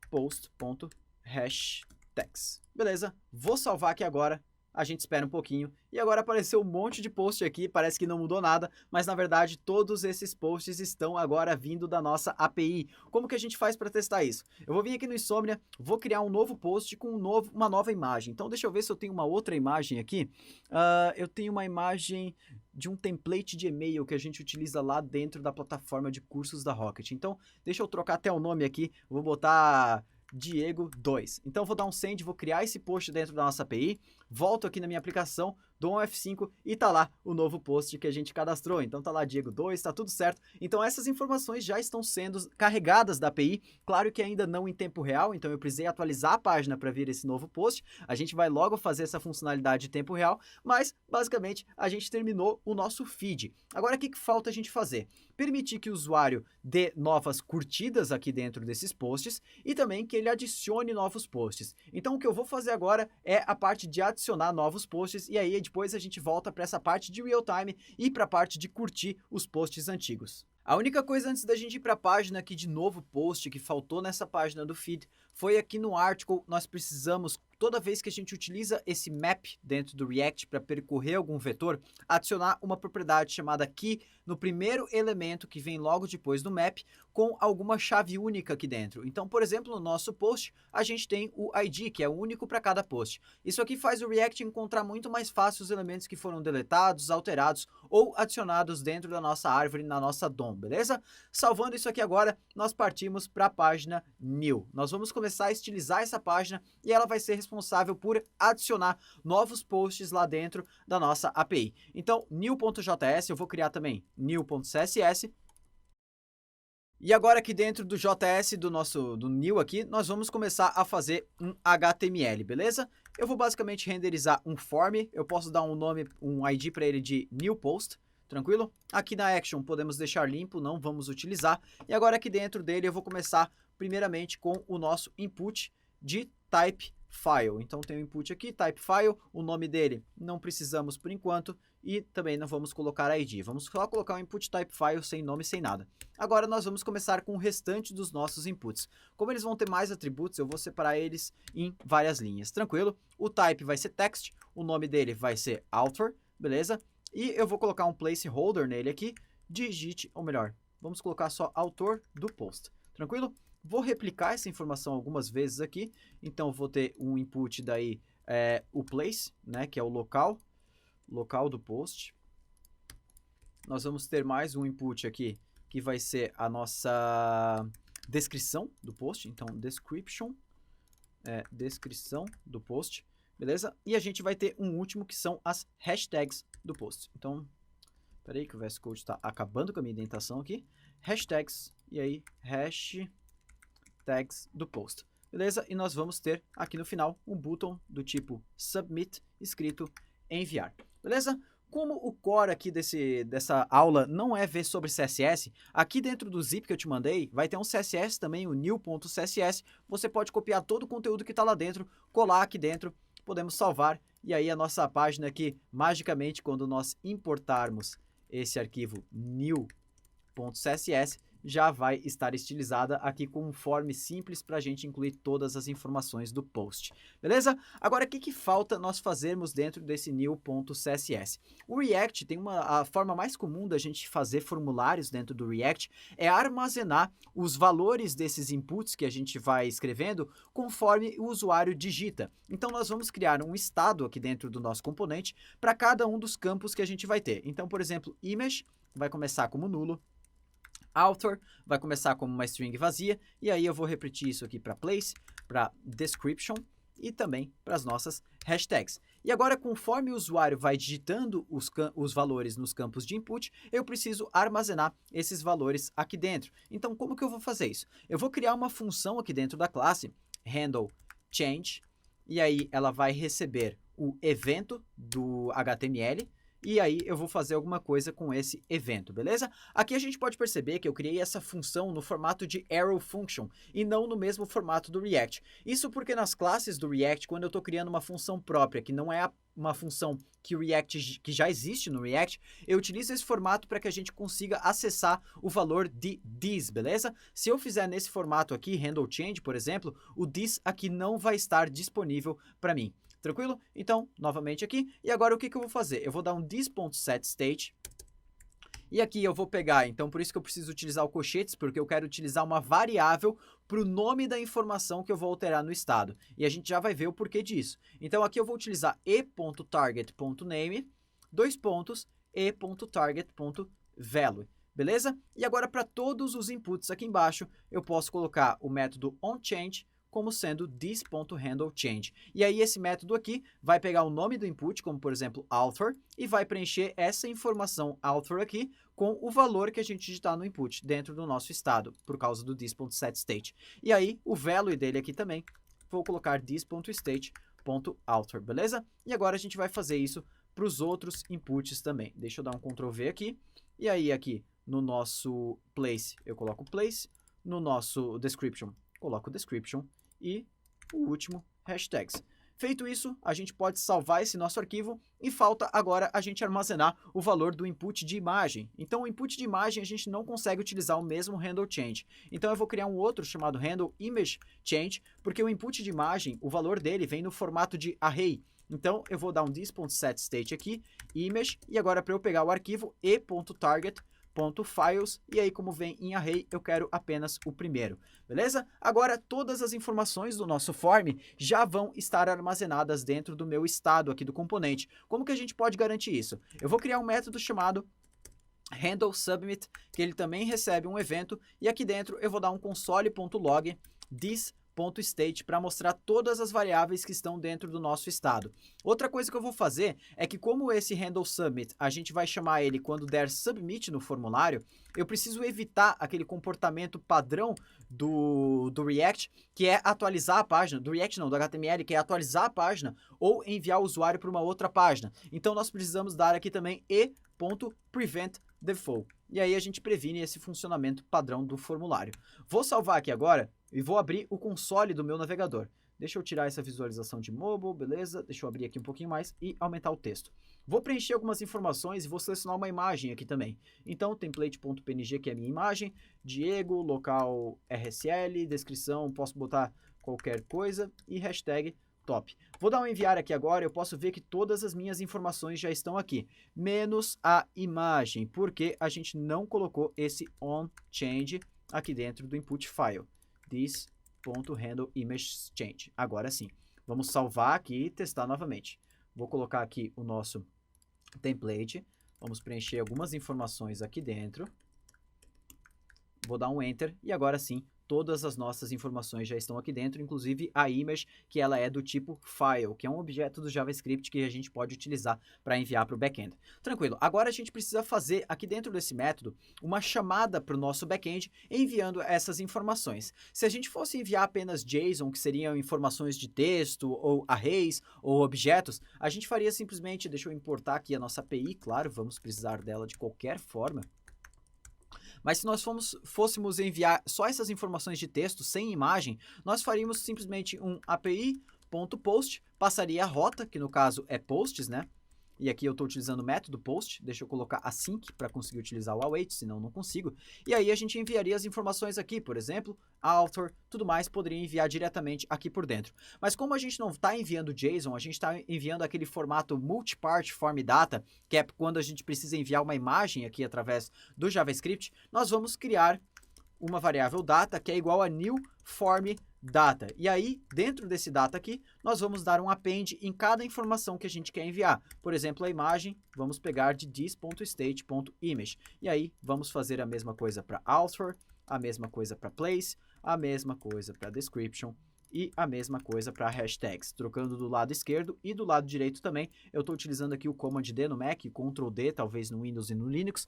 post.hashtags. Beleza? Vou salvar aqui agora, a gente espera um pouquinho. E agora apareceu um monte de post aqui, parece que não mudou nada, mas na verdade todos esses posts estão agora vindo da nossa API. Como que a gente faz para testar isso? Eu vou vir aqui no Insomnia, vou criar um novo post com uma nova imagem. Então deixa eu ver se eu tenho uma outra imagem aqui. Eu tenho uma imagem de um template de e-mail que a gente utiliza lá dentro da plataforma de cursos da Rocket. Então deixa eu trocar até o nome aqui, vou botar Diego 2. Então, vou dar um send, vou criar esse post dentro da nossa API, volto aqui na minha aplicação, dou um F5 e tá lá o novo post que a gente cadastrou. Então, tá lá Diego 2, tá tudo certo. Então, essas informações já estão sendo carregadas da API, claro que ainda não em tempo real, então eu precisei atualizar a página para vir esse novo post. A gente vai logo fazer essa funcionalidade de tempo real, mas, basicamente, a gente terminou o nosso feed. Agora, o que falta a gente fazer? Permitir que o usuário dê novas curtidas aqui dentro desses posts e também que ele adicione novos posts. Então, o que eu vou fazer agora é a parte de adicionar novos posts e aí depois a gente volta para essa parte de real time e para a parte de curtir os posts antigos. A única coisa antes da gente ir para a página aqui de novo post que faltou nessa página do feed foi aqui no article. Nós precisamos, toda vez que a gente utiliza esse map dentro do React para percorrer algum vetor, adicionar uma propriedade chamada key no primeiro elemento que vem logo depois do map com alguma chave única aqui dentro. Então, por exemplo, no nosso post, a gente tem o ID, que é único para cada post. Isso aqui faz o React encontrar muito mais fácil os elementos que foram deletados, alterados ou adicionados dentro da nossa árvore, na nossa DOM, beleza? Salvando isso aqui agora, nós partimos para a página New. Nós vamos começar a estilizar essa página e ela vai ser responsável por adicionar novos posts lá dentro da nossa API. Então, new.js, eu vou criar também new.css. E agora aqui dentro do JS do new aqui, nós vamos começar a fazer um HTML, beleza? Eu vou basicamente renderizar um form, eu posso dar um nome, um ID para ele de new post, tranquilo? Aqui na action podemos deixar limpo, não vamos utilizar. E agora aqui dentro dele eu vou começar primeiramente com o nosso input de type file. Então tem o input aqui, type file, o nome dele não precisamos por enquanto. e também não vamos colocar ID. Vamos só colocar um input type file sem nome, sem nada. Agora nós vamos começar com o restante dos nossos inputs. Como eles vão ter mais atributos, eu vou separar eles em várias linhas. Tranquilo? O type vai ser text, o nome dele vai ser author, beleza? E eu vou colocar um placeholder nele aqui, digite, ou melhor, vamos colocar só autor do post. Tranquilo? Vou replicar essa informação algumas vezes aqui, então vou ter um input daí, o place, né, que é o local do post. Nós vamos ter mais um input aqui, que vai ser a nossa descrição do post, então description, descrição do post, beleza? E a gente vai ter um último que são as hashtags do post. Então, peraí que o VS Code está acabando com a minha indentação aqui. Hashtags, e aí, hashtags do post. Beleza? E nós vamos ter aqui no final um button do tipo submit, escrito enviar. Beleza? Como o core aqui dessa aula não é ver sobre CSS, aqui dentro do zip que eu te mandei, vai ter um CSS também, o new.css. Você pode copiar todo o conteúdo que está lá dentro, colar aqui dentro, podemos salvar. E aí a nossa página aqui, magicamente, quando nós importarmos esse arquivo new.css, já vai estar estilizada aqui com um form simples para a gente incluir todas as informações do post. Beleza? Agora, o que falta nós fazermos dentro desse new.css? O React tem a forma mais comum da gente fazer formulários dentro do React é armazenar os valores desses inputs que a gente vai escrevendo conforme o usuário digita. Então, nós vamos criar um estado aqui dentro do nosso componente para cada um dos campos que a gente vai ter. Então, por exemplo, image vai começar como nulo, author vai começar como uma string vazia, e aí eu vou repetir isso aqui para place, para description e também para as nossas hashtags. E agora, conforme o usuário vai digitando os valores nos campos de input, eu preciso armazenar esses valores aqui dentro. Então, como que eu vou fazer isso? Eu vou criar uma função aqui dentro da classe, handle change, e aí ela vai receber o evento do HTML, e aí eu vou fazer alguma coisa com esse evento, beleza? Aqui a gente pode perceber que eu criei essa função no formato de arrow function e não no mesmo formato do React. Isso porque nas classes do React, quando eu estou criando uma função própria, que não é uma função que já existe no React, eu utilizo esse formato para que a gente consiga acessar o valor de this, beleza? Se eu fizer nesse formato aqui, handle change, por exemplo, o this aqui não vai estar disponível para mim. Tranquilo? Então, novamente aqui. E agora o que eu vou fazer? Eu vou dar um this.setState. E aqui eu vou pegar, então por isso que eu preciso utilizar o colchetes, porque eu quero utilizar uma variável para o nome da informação que eu vou alterar no estado. E a gente já vai ver o porquê disso. Então aqui eu vou utilizar e.target.name, e.target.value. Beleza? E agora para todos os inputs aqui embaixo, eu posso colocar o método onChange como sendo this.handleChange. E aí esse método aqui vai pegar o nome do input, como por exemplo author, e vai preencher essa informação author aqui com o valor que a gente digitar no input dentro do nosso estado, por causa do this.setState. E aí o value dele aqui também, vou colocar this.state.author, beleza? E agora a gente vai fazer isso para os outros inputs também. Deixa eu dar um Ctrl V aqui. E aí aqui no nosso place eu coloco place, no nosso description coloco description e o último hashtags. Feito isso, a gente pode salvar esse nosso arquivo e falta agora a gente armazenar o valor do input de imagem. Então o input de imagem a gente não consegue utilizar o mesmo handle change. Então eu vou criar um outro chamado handle image change, porque o input de imagem, o valor dele vem no formato de array. Então eu vou dar um this.setState aqui, image, e agora para eu pegar o arquivo e.target.files, e aí como vem em array, eu quero apenas o primeiro, beleza? Agora todas as informações do nosso form já vão estar armazenadas dentro do meu estado aqui do componente. Como que a gente pode garantir isso? Eu vou criar um método chamado handleSubmit, que ele também recebe um evento, e aqui dentro eu vou dar um console.log this.state para mostrar todas as variáveis que estão dentro do nosso estado. Outra coisa que eu vou fazer é que, como esse handleSubmit, a gente vai chamar ele quando der submit no formulário, eu preciso evitar aquele comportamento padrão do React, que é atualizar a página, do React não, do HTML, que é atualizar a página ou enviar o usuário para uma outra página. Então nós precisamos dar aqui também e.preventDefault. E aí a gente previne esse funcionamento padrão do formulário. Vou salvar aqui agora e vou abrir o console do meu navegador. Deixa eu tirar essa visualização de mobile, beleza? Deixa eu abrir aqui um pouquinho mais e aumentar o texto. Vou preencher algumas informações e vou selecionar uma imagem aqui também. Então, template.png, que é a minha imagem, Diego, local RSL, descrição, posso botar qualquer coisa e hashtag top. Vou dar um enviar aqui agora, eu posso ver que todas as minhas informações já estão aqui, menos a imagem, porque a gente não colocou esse onChange aqui dentro do input file, this.handleImageChange. Agora sim, vamos salvar aqui e testar novamente. Vou colocar aqui o nosso template, vamos preencher algumas informações aqui dentro, vou dar um Enter e agora sim, todas as nossas informações já estão aqui dentro, inclusive a image, que ela é do tipo file, que é um objeto do JavaScript que a gente pode utilizar para enviar para o back-end. Tranquilo, agora a gente precisa fazer aqui dentro desse método uma chamada para o nosso back-end enviando essas informações. Se a gente fosse enviar apenas JSON, que seriam informações de texto, ou arrays, ou objetos, a gente faria simplesmente, deixa eu importar aqui a nossa API, claro, vamos precisar dela de qualquer forma. Mas se nós fôssemos enviar só essas informações de texto, sem imagem, nós faríamos simplesmente um api.post, passaria a rota, que no caso é posts, né? E aqui eu estou utilizando o método post, deixa eu colocar async para conseguir utilizar o await, senão não consigo. E aí a gente enviaria as informações aqui, por exemplo, author, tudo mais, poderia enviar diretamente aqui por dentro. Mas como a gente não está enviando JSON, a gente está enviando aquele formato multipart form data, que é quando a gente precisa enviar uma imagem aqui através do JavaScript, nós vamos criar uma variável data que é igual a new form data. E aí, dentro desse data aqui, nós vamos dar um append em cada informação que a gente quer enviar. Por exemplo, a imagem, vamos pegar de this.state.image. E aí, vamos fazer a mesma coisa para author, a mesma coisa para place, a mesma coisa para description e a mesma coisa para hashtags. Trocando do lado esquerdo e do lado direito também. Eu estou utilizando aqui o Command D no Mac, Ctrl D, talvez no Windows e no Linux.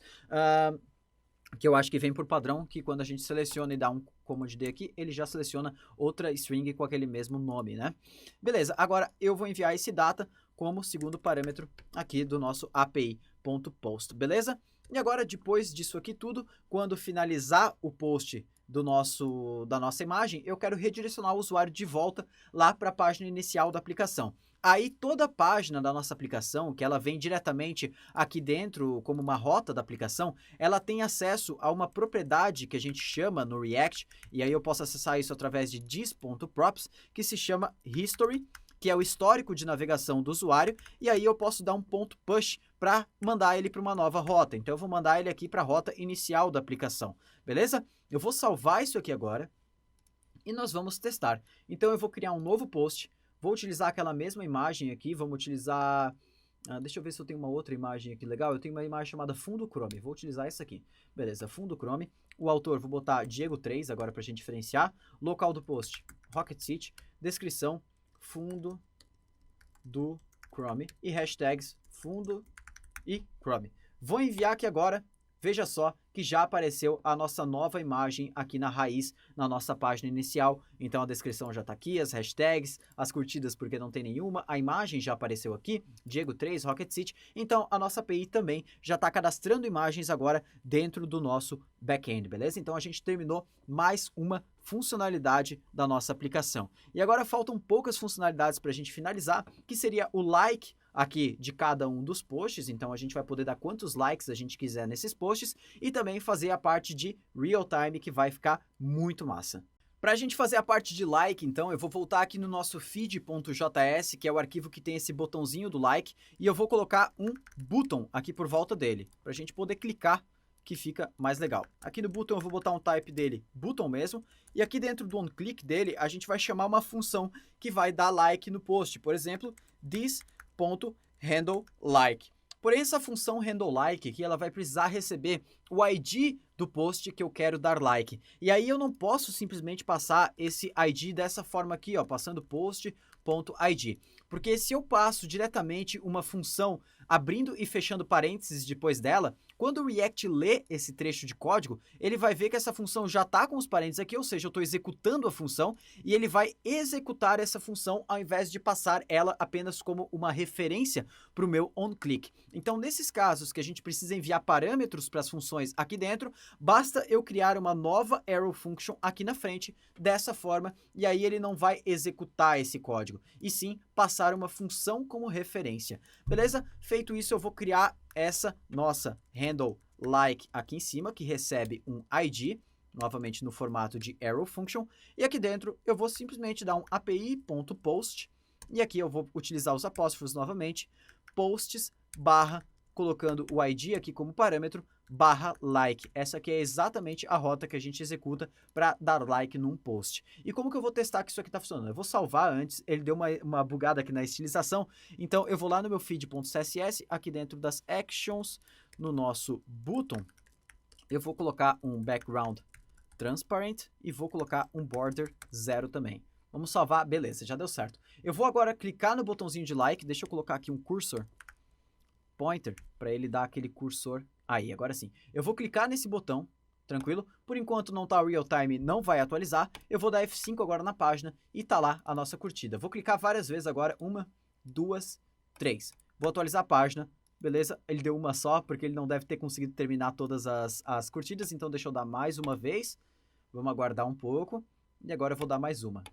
Que eu acho que vem por padrão, que quando a gente seleciona e dá um Command D aqui, ele já seleciona outra string com aquele mesmo nome, né? Beleza, agora eu vou enviar esse data como segundo parâmetro aqui do nosso api.post, beleza? E agora, depois disso aqui tudo, quando finalizar o post da nossa imagem, eu quero redirecionar o usuário de volta lá para a página inicial da aplicação. Aí toda a página da nossa aplicação, que ela vem diretamente aqui dentro como uma rota da aplicação, ela tem acesso a uma propriedade que a gente chama no React, e aí eu posso acessar isso através de this.props, que se chama history, que é o histórico de navegação do usuário, e aí eu posso dar um ponto push para mandar ele para uma nova rota. Então eu vou mandar ele aqui para a rota inicial da aplicação, beleza? Eu vou salvar isso aqui agora e nós vamos testar. Então eu vou criar um novo post, vou utilizar aquela mesma imagem aqui, vamos utilizar... deixa eu ver se eu tenho uma outra imagem aqui legal. Eu tenho uma imagem chamada fundo Chrome, vou utilizar essa aqui. Beleza, fundo Chrome. O autor, vou botar Diego 3 agora para a gente diferenciar. Local do post, Rocket City. Descrição, fundo do Chrome. E hashtags, fundo e Chrome. Vou enviar aqui agora. Veja só que já apareceu a nossa nova imagem aqui na raiz, na nossa página inicial. Então a descrição já está aqui, as hashtags, as curtidas porque não tem nenhuma, a imagem já apareceu aqui, Diego 3, Rocket City. Então a nossa API também já está cadastrando imagens agora dentro do nosso back-end, beleza? Então a gente terminou mais uma funcionalidade da nossa aplicação. E agora faltam poucas funcionalidades para a gente finalizar, que seria o like aqui de cada um dos posts, então a gente vai poder dar quantos likes a gente quiser nesses posts e também fazer a parte de real time, que vai ficar muito massa. Para a gente fazer a parte de like, então, eu vou voltar aqui no nosso feed.js, que é o arquivo que tem esse botãozinho do like, e eu vou colocar um button aqui por volta dele, para a gente poder clicar, que fica mais legal. Aqui no button eu vou botar um type dele, button mesmo, e aqui dentro do onClick dele, a gente vai chamar uma função que vai dar like no post, por exemplo, this.handleLike. Porém, essa função handleLike aqui, ela vai precisar receber o ID do post que eu quero dar like. E aí eu não posso simplesmente passar esse ID dessa forma aqui, ó, passando post.id. Porque se eu passo diretamente uma função abrindo e fechando parênteses depois dela, quando o React lê esse trecho de código, ele vai ver que essa função já está com os parênteses aqui, ou seja, eu estou executando a função, e ele vai executar essa função ao invés de passar ela apenas como uma referência para o meu onClick. Então, nesses casos que a gente precisa enviar parâmetros para as funções aqui dentro, basta eu criar uma nova arrow function aqui na frente, dessa forma, e aí ele não vai executar esse código, e sim passar uma função como referência. Beleza? Feito Feito isso, eu vou criar essa nossa handle like aqui em cima, que recebe um ID, novamente no formato de arrow function, e aqui dentro eu vou simplesmente dar um api.post, e aqui eu vou utilizar os apóstrofos novamente, posts barra, colocando o ID aqui como parâmetro, barra like. Essa aqui é exatamente a rota que a gente executa para dar like num post. E como que eu vou testar que isso aqui está funcionando? Eu vou salvar antes, ele deu uma bugada aqui na estilização, então eu vou lá no meu feed.css, aqui dentro das actions, no nosso button, eu vou colocar um background transparent e vou colocar um border 0 também. Vamos salvar, beleza, já deu certo. Eu vou agora clicar no botãozinho de like, deixa eu colocar aqui um cursor pointer para ele dar aquele cursor. Aí, agora sim. Eu vou clicar nesse botão, tranquilo? Por enquanto não tá real time, não vai atualizar. Eu vou dar F5 agora na página e tá lá a nossa curtida. Vou clicar várias vezes agora, 1, 2, 3. Vou atualizar a página, beleza? Ele deu uma só, porque ele não deve ter conseguido terminar todas as curtidas, então deixa eu dar mais uma vez. Vamos aguardar um pouco. E agora eu vou dar mais uma.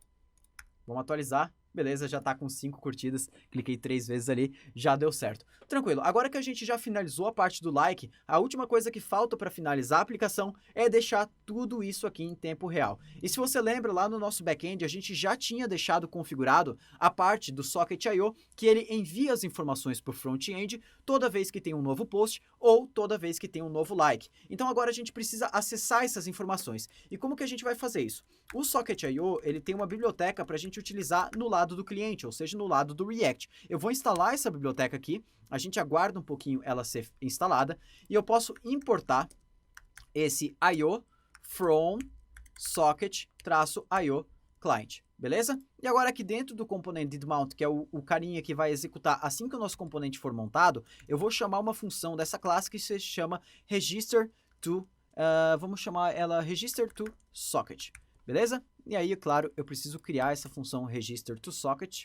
Vamos atualizar. Beleza, já tá com 5 curtidas, cliquei 3 vezes ali, já deu certo. Tranquilo, agora que a gente já finalizou a parte do like, a última coisa que falta para finalizar a aplicação é deixar tudo isso aqui em tempo real. E se você lembra, lá no nosso back-end, a gente já tinha deixado configurado a parte do Socket.io, que ele envia as informações para o front-end toda vez que tem um novo post ou toda vez que tem um novo like. Então agora a gente precisa acessar essas informações. E como que a gente vai fazer isso? O Socket.io, ele tem uma biblioteca para a gente utilizar no lado do cliente, ou seja, no lado do React. Eu vou instalar essa biblioteca aqui, a gente aguarda um pouquinho ela ser instalada, e eu posso importar esse IO from socket-io client, beleza? E agora aqui dentro do componente didMount, que é o carinha que vai executar assim que o nosso componente for montado, eu vou chamar uma função dessa classe que se chama register to, vamos chamar ela register to socket. Beleza? E aí, claro, eu preciso criar essa função register to socket.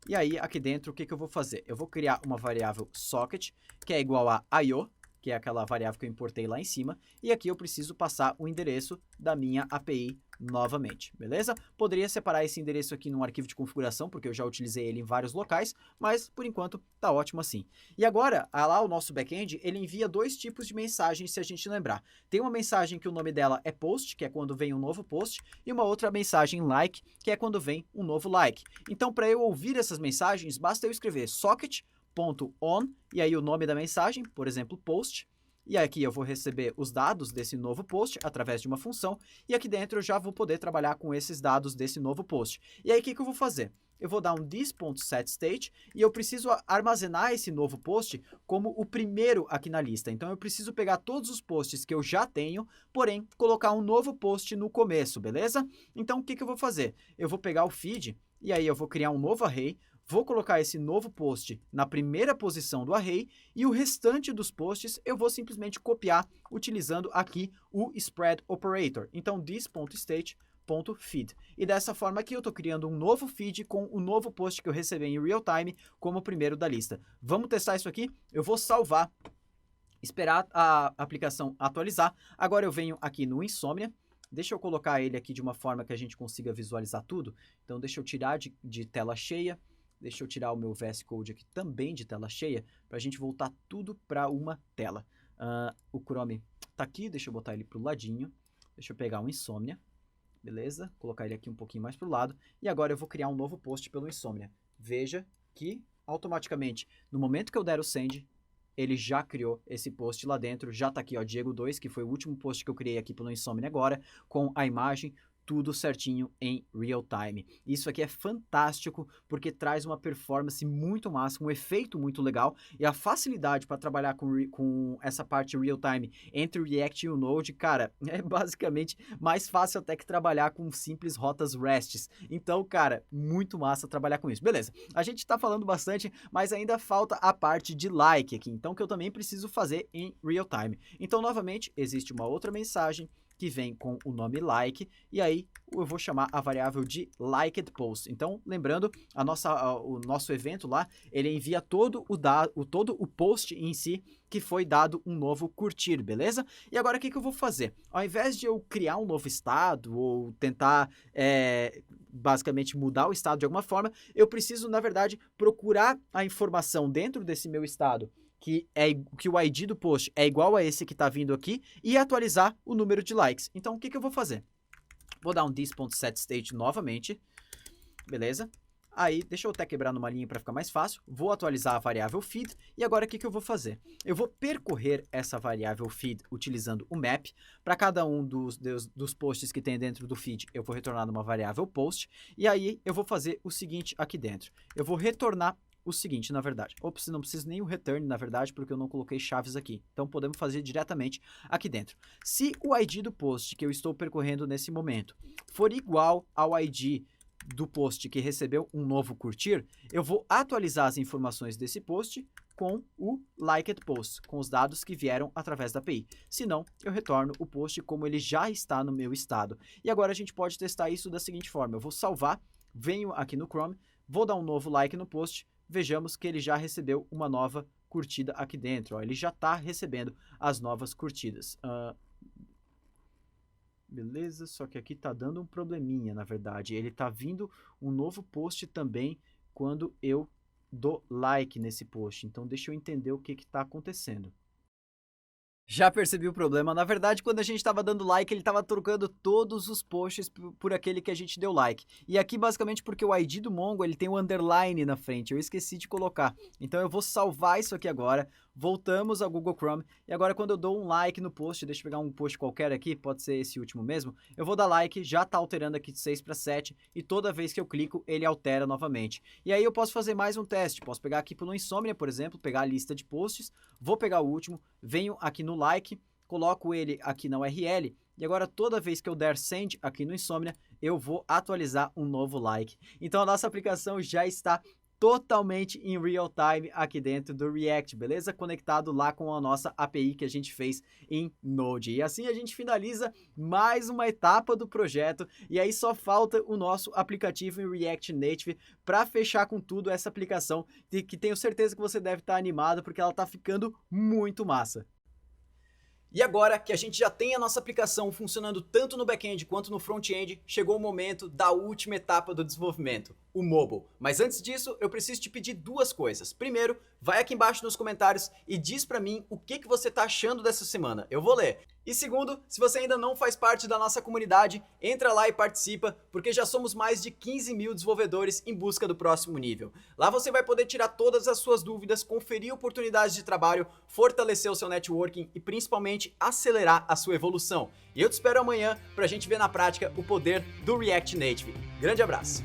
E aí, aqui dentro, o que eu vou fazer? Eu vou criar uma variável socket, que é igual a IO, que é aquela variável que eu importei lá em cima. E aqui eu preciso passar o endereço da minha API novamente, beleza? Poderia separar esse endereço aqui num arquivo de configuração, porque eu já utilizei ele em vários locais, mas por enquanto tá ótimo assim. E agora, lá o nosso back-end, ele envia 2 tipos de mensagens, se a gente lembrar. Tem uma mensagem que o nome dela é post, que é quando vem um novo post, e uma outra mensagem like, que é quando vem um novo like. Então, para eu ouvir essas mensagens, basta eu escrever socket.on, e aí o nome da mensagem, por exemplo, post. E aqui eu vou receber os dados desse novo post através de uma função, e aqui dentro eu já vou poder trabalhar com esses dados desse novo post. E aí o que eu vou fazer? Eu vou dar um this.setState e eu preciso armazenar esse novo post como o primeiro aqui na lista. Então eu preciso pegar todos os posts que eu já tenho, porém colocar um novo post no começo, beleza? Então o que eu vou fazer? Eu vou pegar o feed e aí eu vou criar um novo array. Vou colocar esse novo post na primeira posição do array e o restante dos posts eu vou simplesmente copiar utilizando aqui o spread operator. Então, this.state.feed. E dessa forma aqui eu estou criando um novo feed com o novo post que eu recebi em real time como o primeiro da lista. Vamos testar isso aqui? Eu vou salvar, esperar a aplicação atualizar. Agora eu venho aqui no Insomnia. Deixa eu colocar ele aqui de uma forma que a gente consiga visualizar tudo. Então, deixa eu tirar de tela cheia. Deixa eu tirar o meu VS Code aqui também de tela cheia, para a gente voltar tudo para uma tela. O Chrome tá aqui, deixa eu botar ele para o ladinho. Deixa eu pegar um Insomnia, beleza? Colocar ele aqui um pouquinho mais para o lado. E agora eu vou criar um novo post pelo Insomnia. Veja que automaticamente, no momento que eu der o send, ele já criou esse post lá dentro. Já tá aqui, ó, Diego 2, que foi o último post que eu criei aqui pelo Insomnia agora, com a imagem, tudo certinho em real time. Isso aqui é fantástico porque traz uma performance muito massa, um efeito muito legal e a facilidade para trabalhar com essa parte real time entre o React e o Node, cara, é basicamente mais fácil até que trabalhar com simples rotas RESTs. Então, cara, muito massa trabalhar com isso. Beleza, a gente tá falando bastante, mas ainda falta a parte de like aqui, então que eu também preciso fazer em real time. Então, novamente, existe uma outra mensagem que vem com o nome like, e aí eu vou chamar a variável de liked post. Então, lembrando, o nosso evento lá, ele envia todo o post em si que foi dado um novo curtir, beleza? E agora o que eu vou fazer? Ao invés de eu criar um novo estado ou tentar basicamente mudar o estado de alguma forma, eu preciso, na verdade, procurar a informação dentro desse meu estado, que o ID do post é igual a esse que está vindo aqui, e atualizar o número de likes. Então, o que eu vou fazer? Vou dar um this.setState novamente, beleza? Aí, deixa eu até quebrar numa linha para ficar mais fácil. Vou atualizar a variável feed. E agora, o que eu vou fazer? Eu vou percorrer essa variável feed utilizando o map. Para cada um dos posts que tem dentro do feed, eu vou retornar numa variável post. E aí, eu vou fazer o seguinte aqui dentro. Eu vou retornar o seguinte, na verdade. Ops, não preciso nem o return, na verdade, porque eu não coloquei chaves aqui. Então, podemos fazer diretamente aqui dentro. Se o ID do post que eu estou percorrendo nesse momento for igual ao ID do post que recebeu um novo curtir, eu vou atualizar as informações desse post com o liked post, com os dados que vieram através da API. Se não, eu retorno o post como ele já está no meu estado. E agora a gente pode testar isso da seguinte forma. Eu vou salvar, venho aqui no Chrome, vou dar um novo like no post, vejamos que ele já recebeu uma nova curtida aqui dentro. Ó, ele já está recebendo as novas curtidas. Beleza, só que aqui tá dando um probleminha, na verdade. Ele tá vindo um novo post também quando eu dou like nesse post. Então, deixa eu entender o que tá acontecendo. Já percebi o problema. Na verdade, quando a gente estava dando like, ele estava trocando todos os posts por aquele que a gente deu like. E aqui, basicamente, porque o ID do Mongo, ele tem um underline na frente. Eu esqueci de colocar. Então, eu vou salvar isso aqui agora. Voltamos ao Google Chrome. E agora, quando eu dou um like no post, deixa eu pegar um post qualquer aqui, pode ser esse último mesmo. Eu vou dar like, já está alterando aqui de 6 para 7. E toda vez que eu clico, ele altera novamente. E aí, eu posso fazer mais um teste. Posso pegar aqui pelo Insomnia, por exemplo, pegar a lista de posts. Vou pegar o último, venho aqui no like, coloco ele aqui na URL e agora toda vez que eu der send aqui no Insomnia, eu vou atualizar um novo like. Então a nossa aplicação já está totalmente em real time aqui dentro do React, beleza? Conectado lá com a nossa API que a gente fez em Node. E assim a gente finaliza mais uma etapa do projeto e aí só falta o nosso aplicativo em React Native para fechar com tudo essa aplicação que tenho certeza que você deve estar animado porque ela está ficando muito massa. E agora que a gente já tem a nossa aplicação funcionando tanto no back-end quanto no front-end, chegou o momento da última etapa do desenvolvimento, o mobile. Mas antes disso, eu preciso te pedir duas coisas. Primeiro, vai aqui embaixo nos comentários e diz pra mim o que você tá achando dessa semana. Eu vou ler. E segundo, se você ainda não faz parte da nossa comunidade, entra lá e participa, porque já somos mais de 15 mil desenvolvedores em busca do próximo nível. Lá você vai poder tirar todas as suas dúvidas, conferir oportunidades de trabalho, fortalecer o seu networking e principalmente acelerar a sua evolução. E eu te espero amanhã pra gente ver na prática o poder do React Native. Grande abraço!